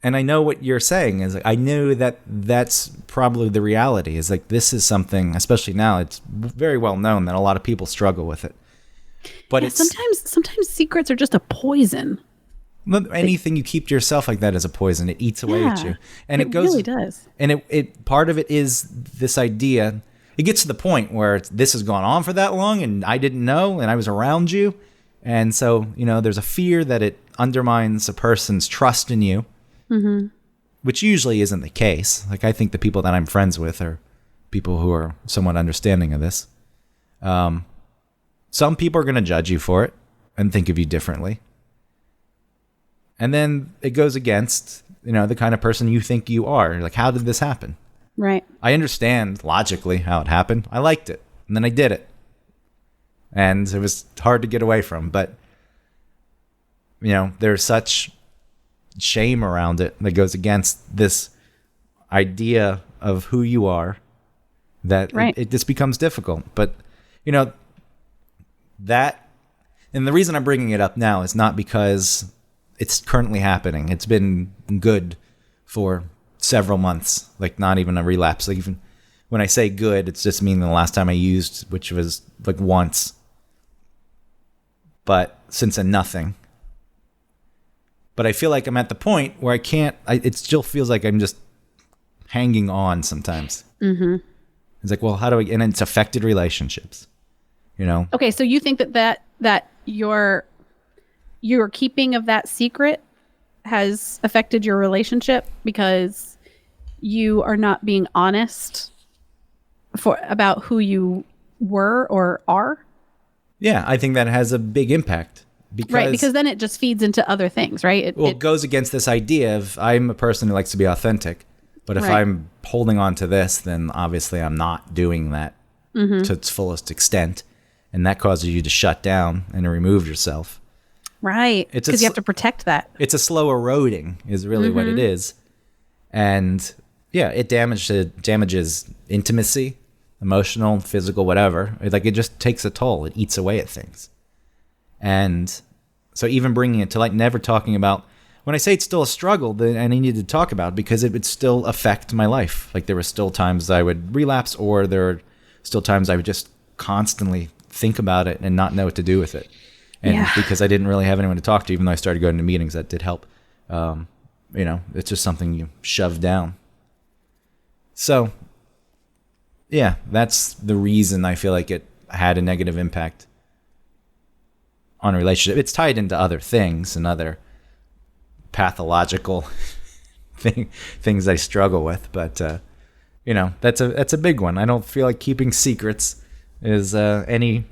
B: And I know what you're saying is like, I knew that that's probably the reality is like, this is something, especially now, it's very well known that a lot of people struggle with it. But
A: sometimes secrets are just a poison.
B: Anything you keep to yourself like that is a poison. It eats away at you. And it goes,
A: really does.
B: And it part of it is this idea. It gets to the point where this has gone on for that long and I didn't know and I was around you. And so, there's a fear that it undermines a person's trust in you, which usually isn't the case. Like, I think the people that I'm friends with are people who are somewhat understanding of this. Some people are going to judge you for it and think of you differently. And then it goes against, the kind of person you think you are. Like, how did this happen?
A: Right.
B: I understand logically how it happened. I liked it. And then I did it. And it was hard to get away from. But, there's such shame around it that goes against this idea of who you are that it just becomes difficult. But, that, and the reason I'm bringing it up now is not because it's currently happening. It's been good for several months, like not even a relapse. Like even when I say good, it's just meaning the last time I used, which was like once. But since then, nothing. But I feel like I'm at the point where it still feels like I'm just hanging on sometimes. Mm-hmm. It's like, well, and it's affected relationships,
A: Okay, so you think that your keeping of that secret has affected your relationship because you are not being honest about who you were or are?
B: Yeah, I think that has a big impact.
A: Because then it just feeds into other things, right?
B: It goes against this idea of I'm a person who likes to be authentic. But if
A: Right.
B: I'm holding on to this, then obviously I'm not doing that to its fullest extent. And that causes you to shut down and to remove yourself.
A: Right.
B: It's
A: Because you have to protect that.
B: It's a slow eroding is really what it is. And yeah, it damages intimacy, emotional, physical, whatever. It just takes a toll. It eats away at things. And so even bringing it to like never talking about, when I say it's still a struggle, then I need to talk about it because it would still affect my life. Like there were still times I would relapse, or there are still times I would just constantly think about it and not know what to do with it. And because I didn't really have anyone to talk to, even though I started going to meetings, that did help. It's just something you shove down. So, yeah, that's the reason I feel like it had a negative impact on a relationship. It's tied into other things and other pathological things I struggle with, but that's a big one. I don't feel like keeping secrets is when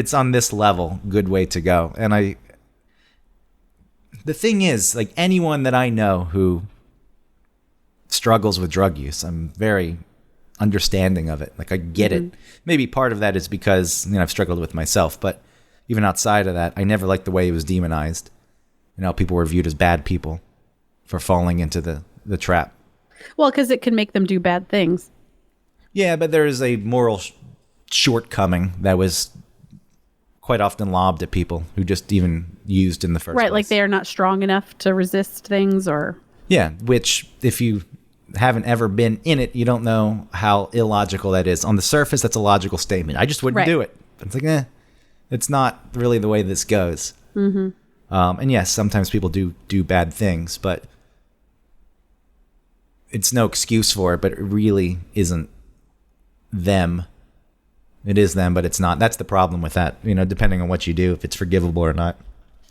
B: it's on this level, good way to go. And the thing is, like anyone that I know who struggles with drug use, I'm very understanding of it. Like I get it. Maybe part of that is because, I've struggled with myself, but even outside of that, I never liked the way it was demonized. People were viewed as bad people for falling into the trap.
A: Well, because it can make them do bad things.
B: Yeah, but there is a moral shortcoming that was quite often lobbed at people who just even used in the first place.
A: Right, like they are not strong enough to resist things or...
B: Yeah, which if you haven't ever been in it, you don't know how illogical that is. On the surface, that's a logical statement. I just wouldn't do it. It's like, it's not really the way this goes. Mm-hmm. And yes, sometimes people do bad things, but it's no excuse for it, but it really isn't them. It is them, but it's not. That's the problem with that. Depending on what you do, if it's forgivable or not,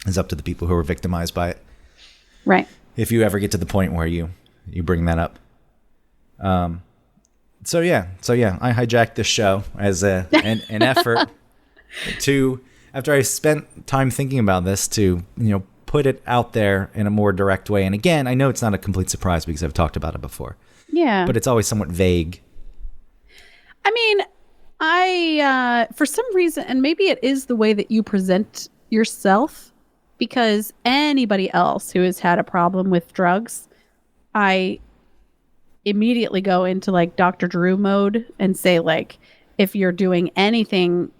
B: is up to the people who are victimized by it.
A: Right.
B: If you ever get to the point where you bring that up. So yeah, I hijacked this show as an effort to, after I spent time thinking about this, to put it out there in a more direct way. And again, I know it's not a complete surprise because I've talked about it before.
A: Yeah.
B: But it's always somewhat vague.
A: I mean, I for some reason, and maybe it is the way that you present yourself, because anybody else who has had a problem with drugs, I immediately go into like Dr. Drew mode and say, like, if you're doing anything,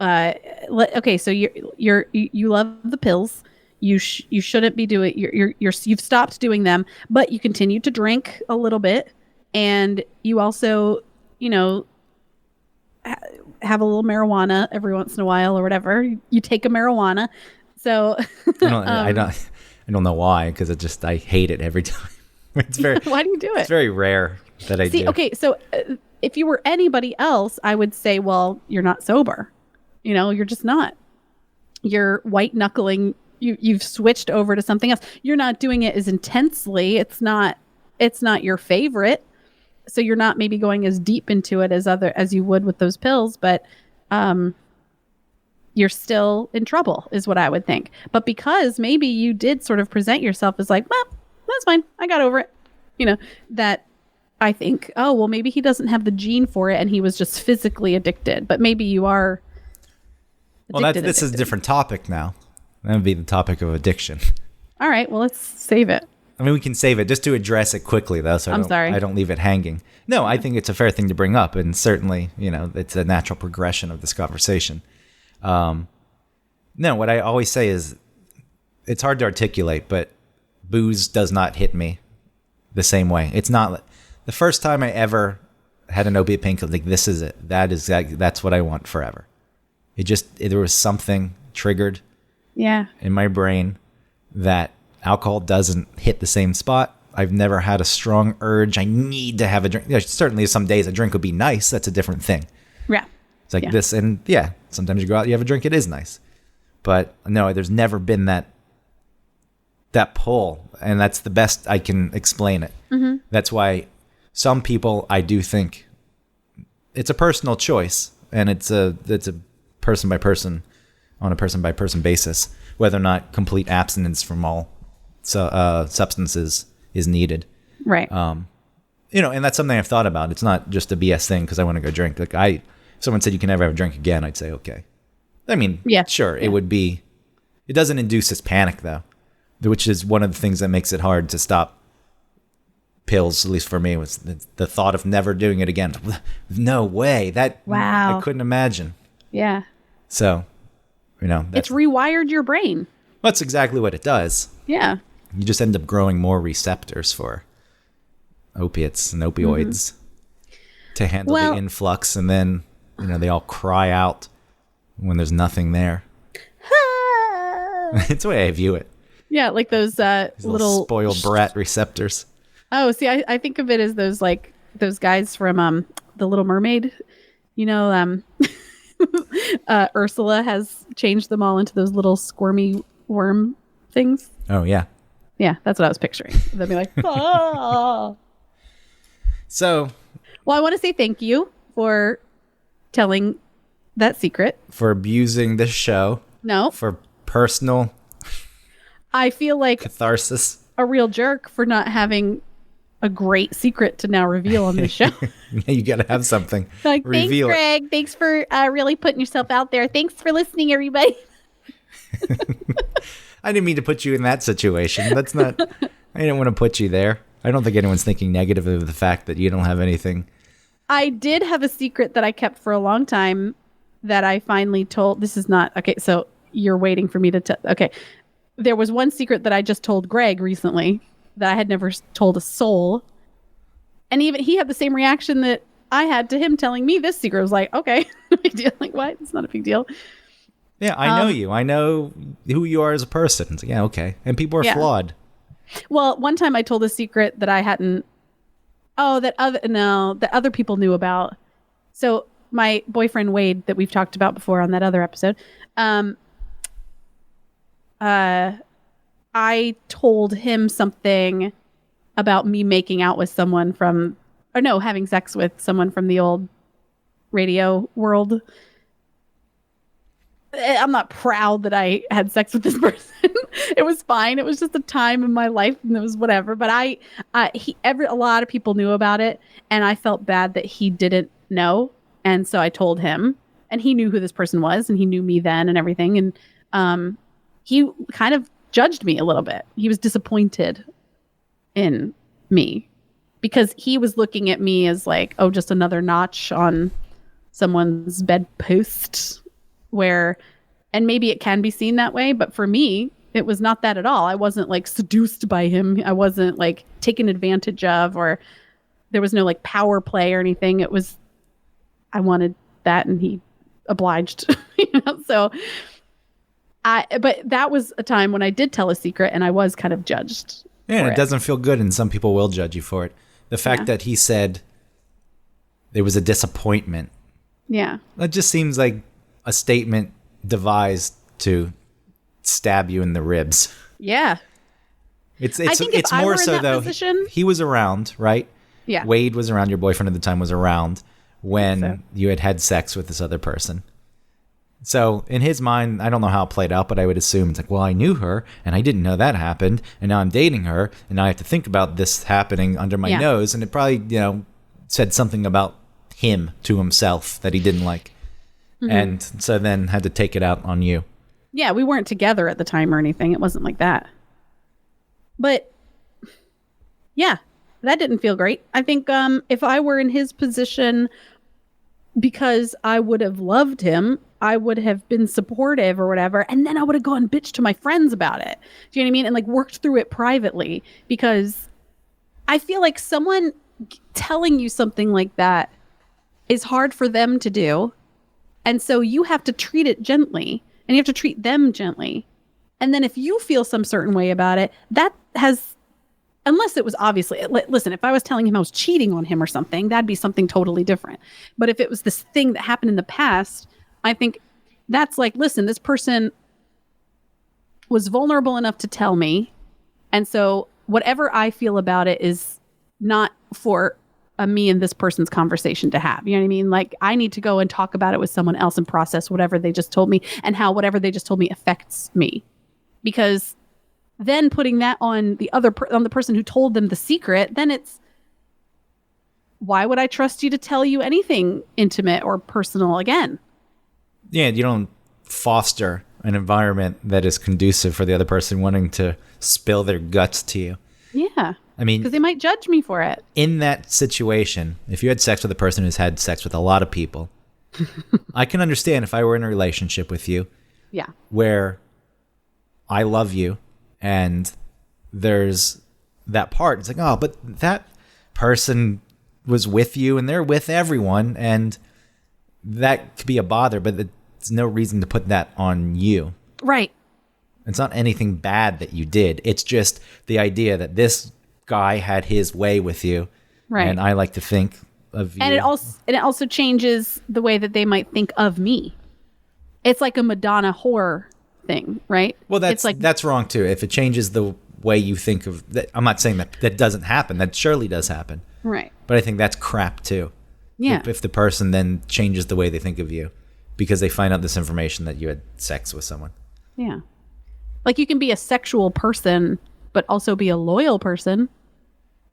A: okay, so you love the pills, you shouldn't be doing, you've stopped doing them, but you continue to drink a little bit, and you also have a little marijuana every once in a while or whatever. You take a marijuana. So
B: I don't know why, because I hate it every time. It's very
A: why do you do it?
B: It's very rare that I do.
A: Okay, so if you were anybody else, I would say, well, you're not sober. You're just not. You're white knuckling. You've switched over to something else. You're not doing it as intensely. It's not your favorite. So you're not maybe going as deep into it as you would with those pills, but you're still in trouble is what I would think. But because maybe you did sort of present yourself as like, well, that's fine, I got over it. That I think, oh, well, maybe he doesn't have the gene for it and he was just physically addicted. But maybe you are addicted.
B: Well, this is a different topic now. That would be the topic of addiction.
A: All right, well, let's save it.
B: I mean, we can save it just to address it quickly, though, so I don't leave it hanging. No, I think it's a fair thing to bring up, and certainly, it's a natural progression of this conversation. No, what I always say is it's hard to articulate, but booze does not hit me the same way. It's not the first time I ever had an opiate painkiller, like, this is it. That's what I want forever. There was something triggered in my brain that alcohol doesn't hit the same spot. I've never had a strong urge. I need to have a drink. Certainly some days a drink would be nice. That's a different thing.
A: Yeah.
B: It's like this, and sometimes you go out, you have a drink, it is nice. But no, there's never been that pull, and that's the best I can explain it. Mm-hmm. That's why some people, I do think it's a personal choice, and it's a person by person, on a person by person basis, whether or not complete abstinence from all substances is needed.
A: Right.
B: And that's something I've thought about. It's not just a BS thing because I want to go drink. Like if someone said you can never have a drink again, I'd say okay. I mean,
A: yeah,
B: sure, it would be. It doesn't induce this panic though, which is one of the things that makes it hard to stop pills. At least for me, was the thought of never doing it again. No way.
A: Wow.
B: I couldn't imagine.
A: Yeah.
B: So,
A: it's rewired your brain.
B: That's exactly what it does.
A: Yeah.
B: You just end up growing more receptors for opiates and opioids to handle the influx, and then they all cry out when there's nothing there. It's the way I view it.
A: Yeah, like those little
B: spoiled brat receptors.
A: Oh, see, I think of it as those guys from The Little Mermaid. Ursula has changed them all into those little squirmy worm things.
B: Oh yeah.
A: Yeah, that's what I was picturing. They'll be like, oh.
B: So,
A: well, I want to say thank you for telling that secret.
B: For abusing this show.
A: No.
B: For personal.
A: I feel like
B: catharsis.
A: A real jerk for not having a great secret to now reveal on this show.
B: You got to have something.
A: Like, thanks, Greg. Thanks for really putting yourself out there. Thanks for listening, everybody.
B: I didn't mean to put you in that situation. That's not. I didn't want to put you there. I don't think anyone's thinking negative of the fact that you don't have anything.
A: I did have a secret that I kept for a long time that I finally told. This is not okay. So you're waiting for me to tell. Okay. There was one secret that I just told Greg recently that I had never told a soul. And even he had the same reaction that I had to him telling me this secret. I was like, okay, no big deal. Like, what? It's not a big deal.
B: Yeah, I know you. I know who you are as a person. It's like, yeah, okay. And people are flawed.
A: Well, one time I told a secret that I hadn't. That other people knew about. So my boyfriend Wade, that we've talked about before on that other episode, I told him something about me making out with someone having sex with someone from the old radio world. I'm not proud that I had sex with this person. It was fine. It was just a time in my life and it was whatever. But a lot of people knew about it and I felt bad that he didn't know. And so I told him, and he knew who this person was and he knew me then and everything. And he kind of judged me a little bit. He was disappointed in me because he was looking at me as like, oh, just another notch on someone's bedpost. And maybe it can be seen that way, but for me, it was not that at all. I wasn't like seduced by him. I wasn't like taken advantage of, or there was no like power play or anything. It was, I wanted that and he obliged, so but that was a time when I did tell a secret and I was kind of judged.
B: Yeah, and it doesn't feel good and some people will judge you for it. The fact that he said there was a disappointment.
A: Yeah.
B: That just seems like a statement devised to stab you in the ribs.
A: Yeah.
B: It's more so though. He was around, right?
A: Yeah.
B: Wade was around. Your boyfriend at the time was around when you had sex with this other person. So in his mind, I don't know how it played out, but I would assume it's like, well, I knew her and I didn't know that happened, and now I'm dating her, and now I have to think about this happening under my nose, and it probably said something about him to himself that he didn't like. Mm-hmm. And so then had to take it out on you.
A: Yeah, we weren't together at the time or anything. It wasn't like that. But yeah, that didn't feel great. I think if I were in his position, because I would have loved him, I would have been supportive or whatever. And then I would have gone bitch to my friends about it. Do you know what I mean? And like worked through it privately, because I feel like someone telling you something like that is hard for them to do. And so you have to treat it gently and you have to treat them gently. And then if you feel some certain way about it, that has, unless it was obviously, listen, if I was telling him I was cheating on him or something, that'd be something totally different. But if it was this thing that happened in the past, I think that's like, listen, this person was vulnerable enough to tell me. And so whatever I feel about it is not for me and this person's conversation to have. You know what I mean? Like, I need to go and talk about it with someone else and process whatever they just told me and how whatever they just told me affects me. Because then putting that on the on the person who told them the secret, then it's, why would I trust you to tell you anything intimate or personal again?
B: Yeah, you don't foster an environment that is conducive for the other person wanting to spill their guts to you.
A: Yeah.
B: I mean,
A: because they might judge me for it.
B: In that situation, if you had sex with a person who's had sex with a lot of people, I can understand if I were in a relationship with you.
A: Yeah.
B: Where I love you and there's that part. It's like, oh, but that person was with you and they're with everyone, and that could be a bother, but there's no reason to put that on you.
A: Right.
B: It's not anything bad that you did. It's just the idea that this guy had his way with you. Right. And I like to think of you.
A: And it also changes the way that they might think of me. It's like a Madonna whore thing, right?
B: Well, that's wrong too. If it changes the way you think of that, I'm not saying that doesn't happen. That surely does happen.
A: Right.
B: But I think that's crap too.
A: Yeah.
B: If the person then changes the way they think of you because they find out this information that you had sex with someone.
A: Yeah. Like you can be a sexual person, but also be a loyal person.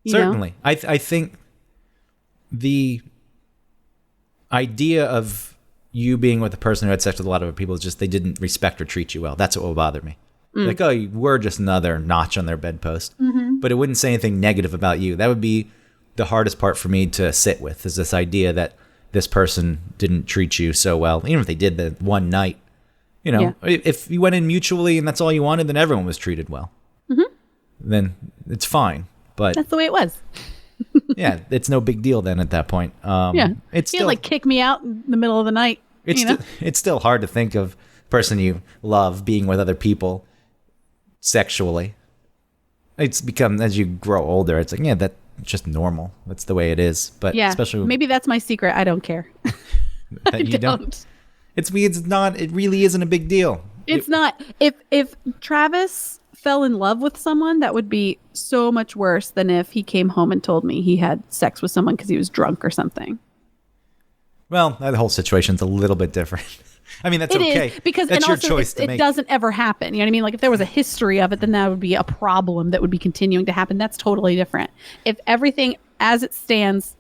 B: Certainly. I think the idea of you being with a person who had sex with a lot of other people is just they didn't respect or treat you well. That's what will bother me. Like, oh, you were just another notch on their bedpost. Mm-hmm. But it wouldn't say anything negative about you. That would be the hardest part for me to sit with, is this idea that this person didn't treat you so well, even if they did the one night. If you went in mutually and that's all you wanted, then everyone was treated well. Mm-hmm. Then it's fine. But
A: that's the way it was.
B: Yeah, it's no big deal then at that point. It's
A: you
B: still
A: like kick me out in the middle of the night.
B: It's still hard to think of the person you love being with other people sexually. It's become, as you grow older, it's like, yeah, that's just normal. That's the way it is. But
A: yeah,
B: especially
A: maybe that's my secret. I don't care.
B: That you don't. It's not. It really isn't a big deal.
A: It's not. If Travis fell in love with someone, that would be so much worse than if he came home and told me he had sex with someone because he was drunk or something.
B: Well, that whole situation's a little bit different. I mean, that's okay.
A: It is, because
B: that's
A: and
B: your
A: also
B: choice to make.
A: It doesn't ever happen. You know what I mean? Like if there was a history of it, then that would be a problem that would be continuing to happen. That's totally different. If everything as it stands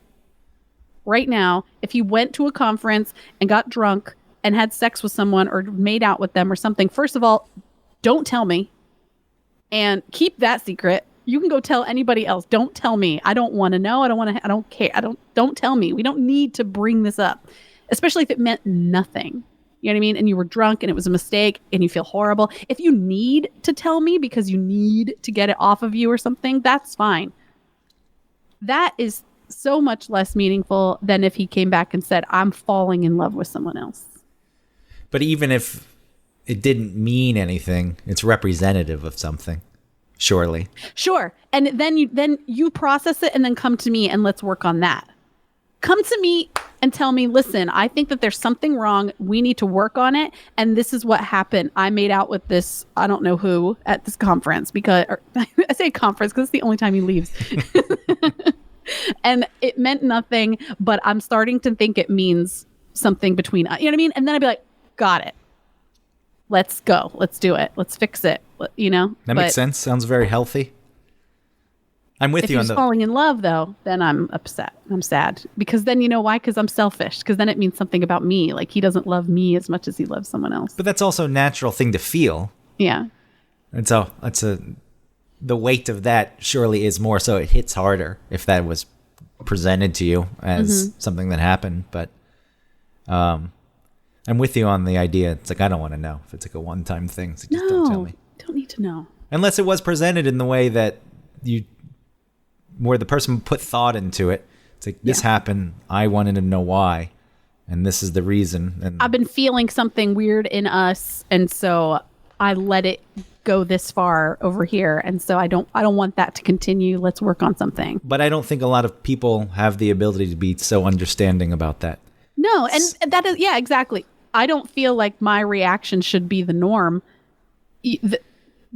A: right now, if he went to a conference and got drunk and had sex with someone or made out with them or something, first of all, don't tell me and keep that secret. You can go tell anybody else. Don't tell me. I don't want to know. I don't care. Don't tell me. We don't need to bring this up, especially if it meant nothing. You know what I mean? And you were drunk and it was a mistake and you feel horrible. If you need to tell me because you need to get it off of you or something, that's fine. That is so much less meaningful than if he came back and said, I'm falling in love with someone else.
B: But even if it didn't mean anything, it's representative of something. Surely.
A: Sure. And then you process it and then come to me and let's work on that. Come to me and tell me, listen, I think that there's something wrong. We need to work on it. And this is what happened. I made out with this, I don't know who, at this conference because, I say conference because it's the only time he leaves. And it meant nothing, but I'm starting to think it means something between us. You know what I mean? And then I'd be like, got it. Let's go. Let's do it. Let's fix it.
B: That makes sense. Sounds very healthy. I'm with you on
A: If he's falling in love, though, then I'm upset. I'm sad. Because then you know why? Because I'm selfish. Because then it means something about me. Like he doesn't love me as much as he loves someone else.
B: But that's also a natural thing to feel.
A: Yeah.
B: And so the weight of that surely is more so it hits harder if that was presented to you as something that happened. But I'm with you on the idea. It's like, I don't want to know if it's like a one-time thing. So just don't tell me.
A: Don't need to know. Unless
B: it was presented in the way that where the person put thought into it. It's like, this happened. I wanted to know why. And this is the reason. And
A: I've been feeling something weird in us. And so I let it go this far over here. And so I don't want that to continue. Let's work on something.
B: But I don't think a lot of people have the ability to be so understanding about that.
A: No. And that is, yeah, exactly. I don't feel like my reaction should be the norm. The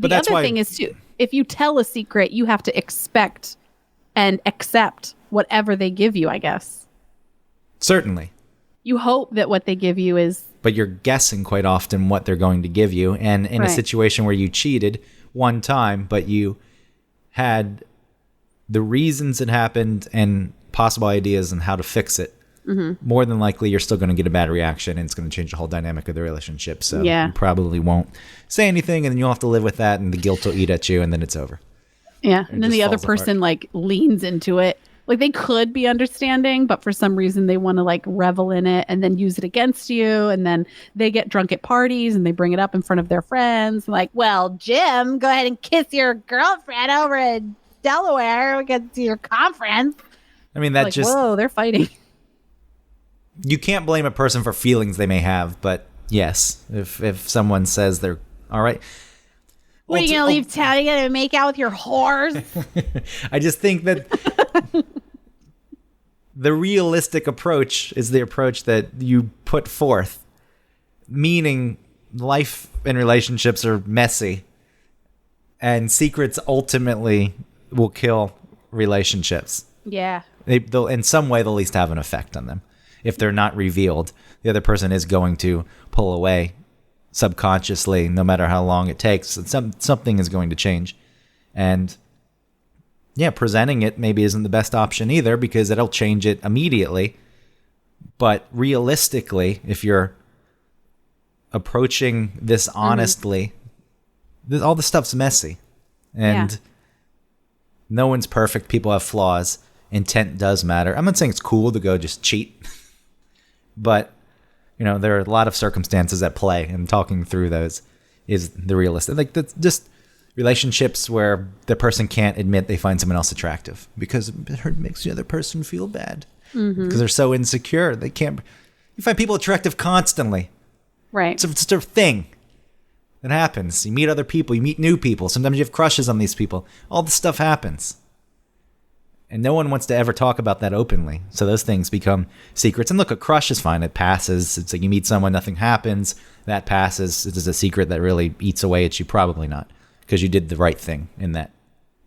A: other thing is too, if you tell a secret, you have to expect and accept whatever they give you, I guess.
B: Certainly.
A: You hope that what they give you is...
B: But you're guessing quite often what they're going to give you. And in a situation where you cheated, one time, but you had the reasons it happened and possible ideas on how to fix it, more than likely you're still going to get a bad reaction and it's going to change the whole dynamic of the relationship. So you probably won't say anything, and then you'll have to live with that, and the guilt will eat at you, and then it's over.
A: Yeah. And then the other person like leans into it. Like they could be understanding, but for some reason they want to like revel in it and then use it against you. And then they get drunk at parties and they bring it up in front of their friends. Like, well, Jim, go ahead and kiss your girlfriend over in Delaware. We get to your conference.
B: I mean, that
A: like,
B: just...
A: Whoa, they're fighting.
B: You can't blame a person for feelings they may have, but yes, if someone says they're all right...
A: What, are you going to leave town? Are you going to make out with your whores?
B: I just think that the realistic approach is the approach that you put forth, meaning life and relationships are messy, and secrets ultimately will kill relationships.
A: Yeah.
B: They'll, in some way, they'll at least have an effect on them. If they're not revealed, the other person is going to pull away subconsciously, no matter how long it takes. Something is going to change. And yeah, presenting it maybe isn't the best option either, because it'll change it immediately. But realistically, if you're approaching this honestly, all the stuff's messy. And no one's perfect. People have flaws. Intent does matter. I'm not saying it's cool to go just cheat. But there are a lot of circumstances at play, and talking through those is the realistic. Like, that's just relationships where the person can't admit they find someone else attractive because it makes the other person feel bad because they're so insecure. They can't. You find people attractive constantly.
A: Right.
B: It's a thing that happens. You meet other people. You meet new people. Sometimes you have crushes on these people. All this stuff happens. And no one wants to ever talk about that openly. So those things become secrets. And look, a crush is fine. It passes. It's like you meet someone, nothing happens. That passes. It is a secret that really eats away at you. Probably not, because you did the right thing in that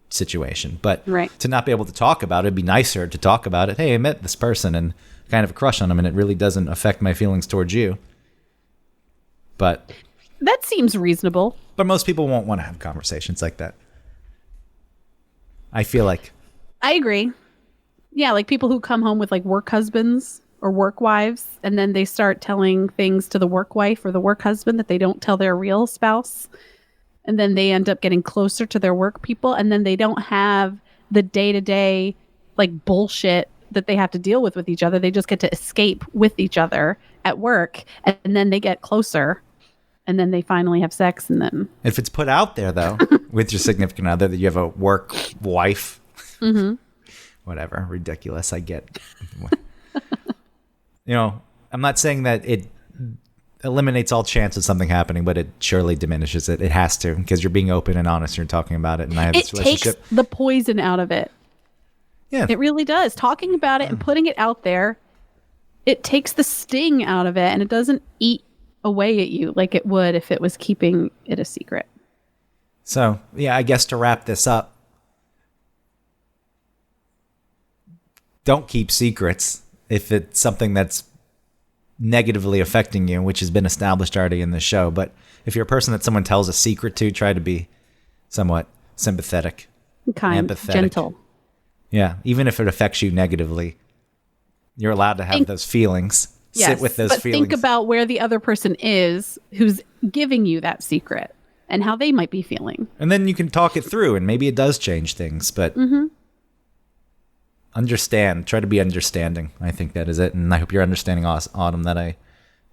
B: situation. But to not be able to talk about it, it'd be nicer to talk about it. Hey, I met this person and kind of a crush on him, and it really doesn't affect my feelings towards you. But
A: that seems reasonable.
B: But most people won't want to have conversations like that. I feel like...
A: I agree. Yeah, like people who come home with like work husbands or work wives, and then they start telling things to the work wife or the work husband that they don't tell their real spouse. And then they end up getting closer to their work people, and then they don't have the day-to-day like bullshit that they have to deal with each other. They just get to escape with each other at work, and then they get closer, and then they finally have sex. And then
B: if it's put out there though with your significant other that you have a work wife, whatever, ridiculous, I get. I'm not saying that it eliminates all chance of something happening, but it surely diminishes it. It has to, because you're being open and honest, you're talking about it, and I have this relationship.
A: It takes the poison out of it.
B: Yeah,
A: it really does. Talking about it and putting it out there, it takes the sting out of it, and it doesn't eat away at you like it would if it was keeping it a secret.
B: So yeah, I guess to wrap this up, don't keep secrets if it's something that's negatively affecting you, which has been established already in the show. But if you're a person that someone tells a secret to, try to be somewhat sympathetic,
A: kind,
B: empathetic,
A: gentle.
B: Yeah, even if it affects you negatively, you're allowed to have those feelings.
A: Yes,
B: sit with those feelings.
A: Think about where the other person is who's giving you that secret and how they might be feeling. And
B: then you can talk it through, and maybe it does change things, but understand. Try to be understanding. I think that is it, and I hope you're understanding, Autumn, that I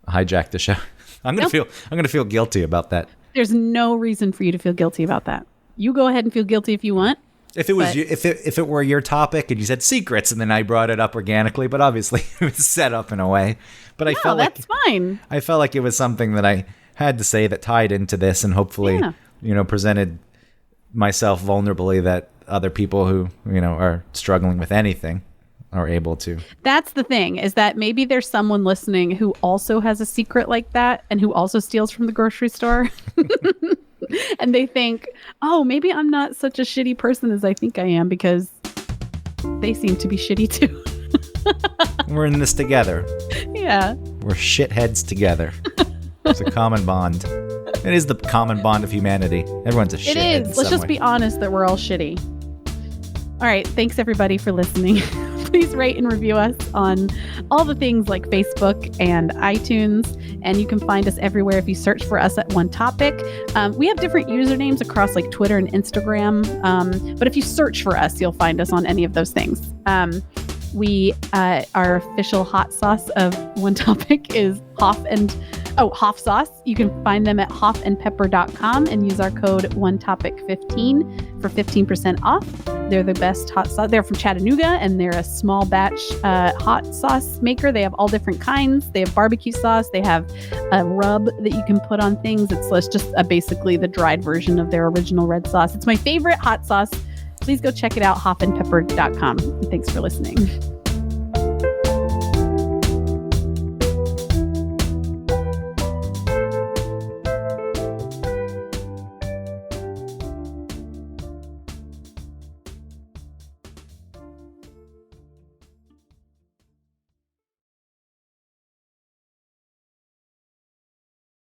B: hijacked the show. I'm gonna feel guilty about that.
A: There's no reason for you to feel guilty about that. You go ahead and feel guilty if you want.
B: If it was if it were your topic and you said secrets and then I brought it up organically, but obviously it was set up in a way. But I felt
A: that's fine.
B: I felt like it was something that I had to say that tied into this, and hopefully presented myself vulnerably, that other people who are struggling with anything are able to. That's the thing, is that maybe there's someone listening who also has a secret like that and who also steals from the grocery store. And they think, oh, maybe I'm not such a shitty person as I think I am, because they seem to be shitty too. We're in this together. Yeah. We're shitheads together. It's a common bond. It is the common bond of humanity. Everyone's a shithead.
A: It is. Let's just be honest that we're all shitty. All right. Thanks, everybody, for listening. Please rate and review us on all the things like Facebook and iTunes. And you can find us everywhere if you search for us at One Topic. We have different usernames across like Twitter and Instagram. But if you search for us, you'll find us on any of those things. Our official hot sauce of One Topic is Hoff sauce. You can find them at hoffandpepper.com and use our code OneTopic15 for 15% off. They're the best hot sauce. They're from Chattanooga, and they're a small batch hot sauce maker. They have all different kinds. They have barbecue sauce. They have a rub that you can put on things. It's just basically the dried version of their original red sauce. It's my favorite hot sauce. Please go check it out, hoffandpepper.com. Thanks for listening.